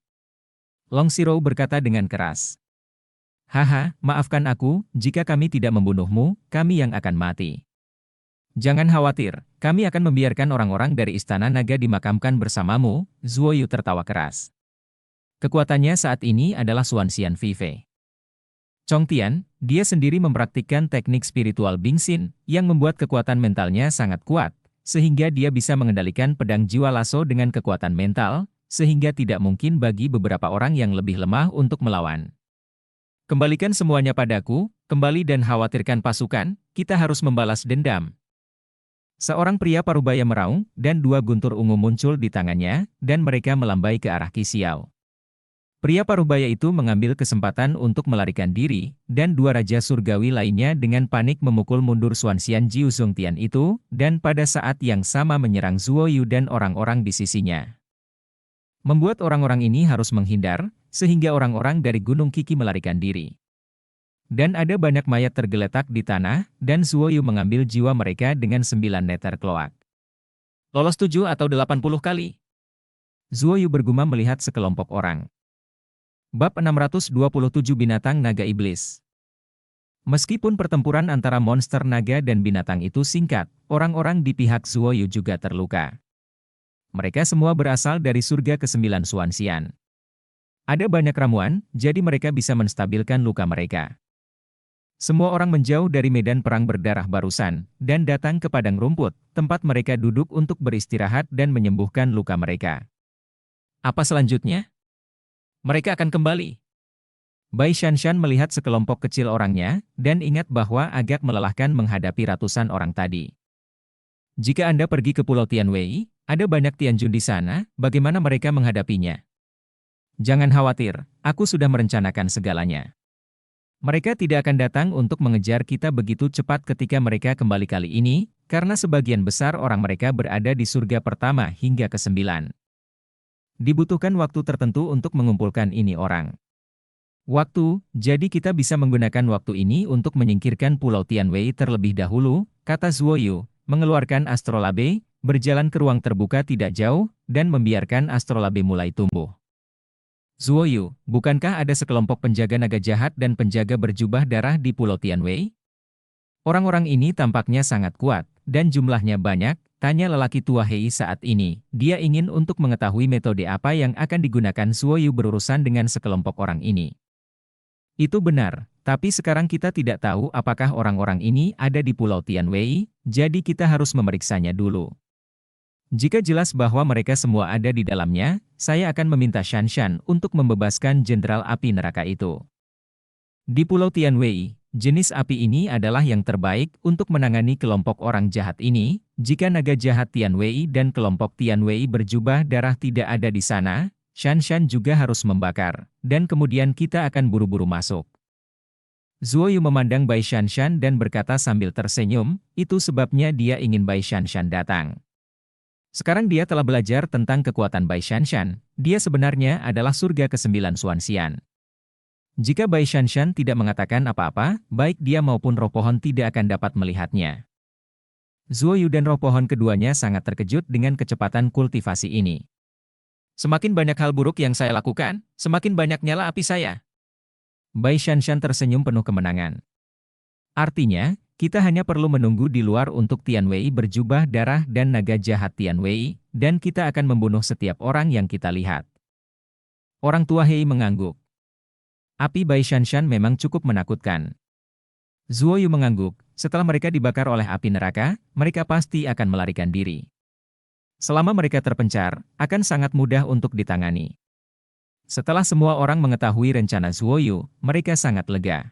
S1: Long Zhiro berkata dengan keras. Haha, maafkan aku, jika kami tidak membunuhmu, kami yang akan mati. Jangan khawatir, kami akan membiarkan orang-orang dari Istana Naga dimakamkan bersamamu, Zuo Yu tertawa keras. Kekuatannya saat ini adalah Xuanxian Vive. Chong Tian, dia sendiri mempraktikkan teknik spiritual Bingxin, yang membuat kekuatan mentalnya sangat kuat, sehingga dia bisa mengendalikan pedang jiwa Lasso dengan kekuatan mental, sehingga tidak mungkin bagi beberapa orang yang lebih lemah untuk melawan. Kembalikan semuanya padaku, kembali dan khawatirkan pasukan, kita harus membalas dendam. Seorang pria parubaya meraung, dan dua guntur ungu muncul di tangannya, dan mereka melambai ke arah Qi Xiao. Pria parubaya itu mengambil kesempatan untuk melarikan diri, dan dua raja surgawi lainnya dengan panik memukul mundur Xuanxian Jiu Zongtian itu, dan pada saat yang sama menyerang Zuo Yu dan orang-orang di sisinya. Membuat orang-orang ini harus menghindar, sehingga orang-orang dari Gunung Qiki melarikan diri. Dan ada banyak mayat tergeletak di tanah, dan Zuo Yu mengambil jiwa mereka dengan 9 neter kloak. Lolos 7 atau 80 kali. Zuo Yu bergumam melihat sekelompok orang. Bab 627 Binatang Naga Iblis. Meskipun pertempuran antara monster naga dan binatang itu singkat, orang-orang di pihak Zuo Yu juga terluka. Mereka semua berasal dari surga ke-9 Xuanxian. Ada banyak ramuan, jadi mereka bisa menstabilkan luka mereka. Semua orang menjauh dari medan perang berdarah barusan, dan datang ke padang rumput, tempat mereka duduk untuk beristirahat dan menyembuhkan luka mereka. Apa selanjutnya? Mereka akan kembali. Bai Shanshan melihat sekelompok kecil orangnya, dan ingat bahwa agak melelahkan menghadapi ratusan orang tadi. Jika Anda pergi ke Pulau Tianwei, ada banyak Tianjun di sana, bagaimana mereka menghadapinya? Jangan khawatir, aku sudah merencanakan segalanya. Mereka tidak akan datang untuk mengejar kita begitu cepat ketika mereka kembali kali ini, karena sebagian besar orang mereka berada di surga pertama hingga ke-9. Dibutuhkan waktu tertentu untuk mengumpulkan ini orang. Waktu, jadi kita bisa menggunakan waktu ini untuk menyingkirkan Pulau Tianwei terlebih dahulu, kata Zuo Yu, mengeluarkan astrolabe, berjalan ke ruang terbuka tidak jauh, dan membiarkan astrolabe mulai tumbuh. Zuo Yu, bukankah ada sekelompok penjaga naga jahat dan penjaga berjubah darah di Pulau Tianwei? Orang-orang ini tampaknya sangat kuat, dan jumlahnya banyak, tanya lelaki tua Hei saat ini. Dia ingin untuk mengetahui metode apa yang akan digunakan Zuo Yu berurusan dengan sekelompok orang ini. Itu benar, tapi sekarang kita tidak tahu apakah orang-orang ini ada di Pulau Tianwei, jadi kita harus memeriksanya dulu. Jika jelas bahwa mereka semua ada di dalamnya, saya akan meminta Shanshan untuk membebaskan Jenderal Api Neraka itu. Di Pulau Tianwei, jenis api ini adalah yang terbaik untuk menangani kelompok orang jahat ini. Jika naga jahat Tianwei dan kelompok Tianwei berjubah darah tidak ada di sana, Shanshan juga harus membakar, dan kemudian kita akan buru-buru masuk. Zuo Yu memandang Bai Shanshan dan berkata sambil tersenyum, itu sebabnya dia ingin Bai Shanshan datang. Sekarang dia telah belajar tentang kekuatan Bai Shanshan, dia sebenarnya adalah surga ke-9 Xuanxian. Jika Bai Shanshan tidak mengatakan apa-apa, baik dia maupun roh pohon tidak akan dapat melihatnya. Zuo Yu dan roh pohon keduanya sangat terkejut dengan kecepatan kultivasi ini. Semakin banyak hal buruk yang saya lakukan, semakin banyak nyala api saya. Bai Shanshan tersenyum penuh kemenangan. Artinya, kita hanya perlu menunggu di luar untuk Tianwei berjubah darah dan naga jahat Tianwei, dan kita akan membunuh setiap orang yang kita lihat. Orang tua Hei mengangguk. Api Bai Shanshan memang cukup menakutkan. Zuo Yu mengangguk, setelah mereka dibakar oleh api neraka, mereka pasti akan melarikan diri. Selama mereka terpencar, akan sangat mudah untuk ditangani. Setelah semua orang mengetahui rencana Zuo Yu, mereka sangat lega.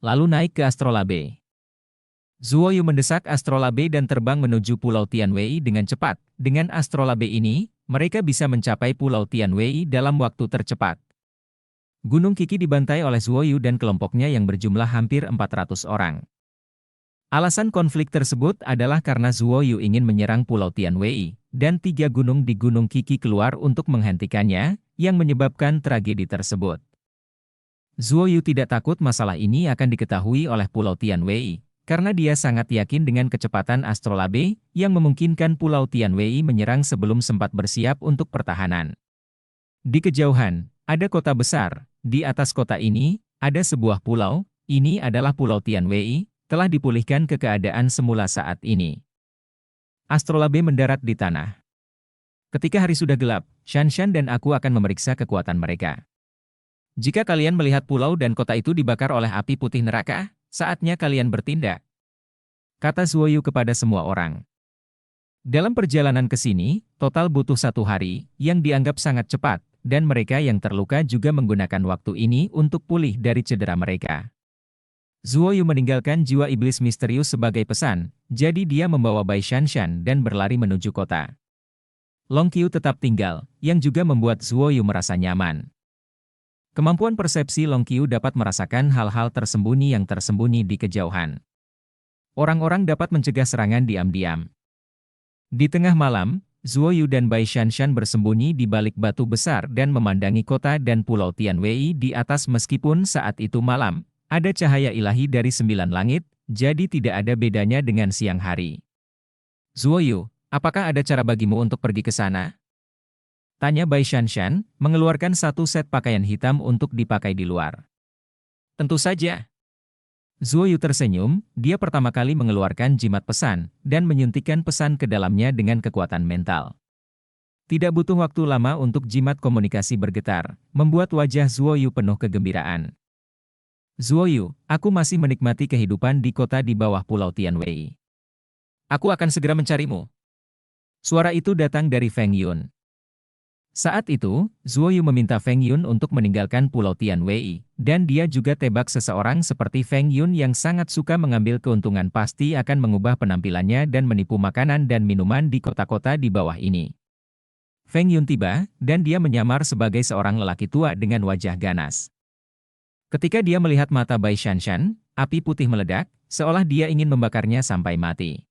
S1: Lalu naik ke astrolabe. Zuo Yu mendesak astrolabe dan terbang menuju Pulau Tianwei dengan cepat. Dengan astrolabe ini, mereka bisa mencapai Pulau Tianwei dalam waktu tercepat. Gunung Qiki dibantai oleh Zuo Yu dan kelompoknya yang berjumlah hampir 400 orang. Alasan konflik tersebut adalah karena Zuo Yu ingin menyerang Pulau Tianwei, dan 3 gunung di Gunung Qiki keluar untuk menghentikannya, yang menyebabkan tragedi tersebut. Zuo Yu tidak takut masalah ini akan diketahui oleh Pulau Tianwei, karena dia sangat yakin dengan kecepatan astrolabe yang memungkinkan Pulau Tianwei menyerang sebelum sempat bersiap untuk pertahanan. Di kejauhan, ada kota besar. Di atas kota ini, ada sebuah pulau. Ini adalah Pulau Tianwei, telah dipulihkan ke keadaan semula saat ini. Astrolabe mendarat di tanah. Ketika hari sudah gelap, Shanshan dan aku akan memeriksa kekuatan mereka. Jika kalian melihat pulau dan kota itu dibakar oleh api putih neraka, saatnya kalian bertindak, kata Zuoyu kepada semua orang. Dalam perjalanan ke sini, total butuh 1 hari, yang dianggap sangat cepat, dan mereka yang terluka juga menggunakan waktu ini untuk pulih dari cedera mereka. Zuoyu meninggalkan jiwa iblis misterius sebagai pesan, jadi dia membawa Bai Shanshan dan berlari menuju kota. Long Qiu tetap tinggal, yang juga membuat Zuoyu merasa nyaman. Kemampuan persepsi Long Qiu dapat merasakan hal-hal tersembunyi yang tersembunyi di kejauhan. Orang-orang dapat mencegah serangan diam-diam. Di tengah malam, Zuoyu dan Bai Shanshan bersembunyi di balik batu besar dan memandangi kota dan Pulau Tianwei di atas meskipun saat itu malam, ada cahaya ilahi dari 9 langit, jadi tidak ada bedanya dengan siang hari. Zuoyu, apakah ada cara bagimu untuk pergi ke sana? Tanya Bai Shanshan, mengeluarkan 1 set pakaian hitam untuk dipakai di luar. Tentu saja. Zuoyu tersenyum, dia pertama kali mengeluarkan jimat pesan, dan menyuntikkan pesan ke dalamnya dengan kekuatan mental. Tidak butuh waktu lama untuk jimat komunikasi bergetar, membuat wajah Zuoyu penuh kegembiraan. Zuoyu, aku masih menikmati kehidupan di kota di bawah Pulau Tianwei. Aku akan segera mencarimu. Suara itu datang dari Feng Yun. Saat itu, Zuoyu meminta Feng Yun untuk meninggalkan Pulau Tianwei, dan dia juga tebak seseorang seperti Feng Yun yang sangat suka mengambil keuntungan pasti akan mengubah penampilannya dan menipu makanan dan minuman di kota-kota di bawah ini. Feng Yun tiba, dan dia menyamar sebagai seorang lelaki tua dengan wajah ganas. Ketika dia melihat mata Bai Shanshan, api putih meledak, seolah dia ingin membakarnya sampai mati.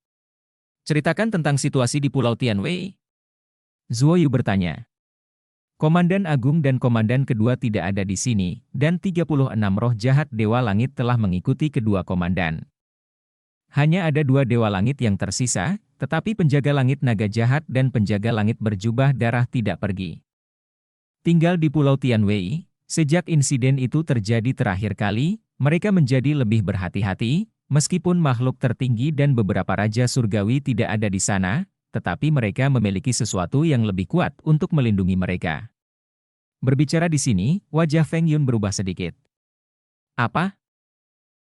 S1: Ceritakan tentang situasi di Pulau Tianwei. Zuoyu bertanya. Komandan Agung dan Komandan kedua tidak ada di sini, dan 36 roh jahat Dewa Langit telah mengikuti kedua komandan. Hanya ada 2 Dewa Langit yang tersisa, tetapi penjaga langit naga jahat dan penjaga langit berjubah darah tidak pergi. Tinggal di Pulau Tianwei, sejak insiden itu terjadi terakhir kali, mereka menjadi lebih berhati-hati. Meskipun makhluk tertinggi dan beberapa raja surgawi tidak ada di sana, tetapi mereka memiliki sesuatu yang lebih kuat untuk melindungi mereka. Berbicara di sini, wajah Feng Yun berubah sedikit. Apa?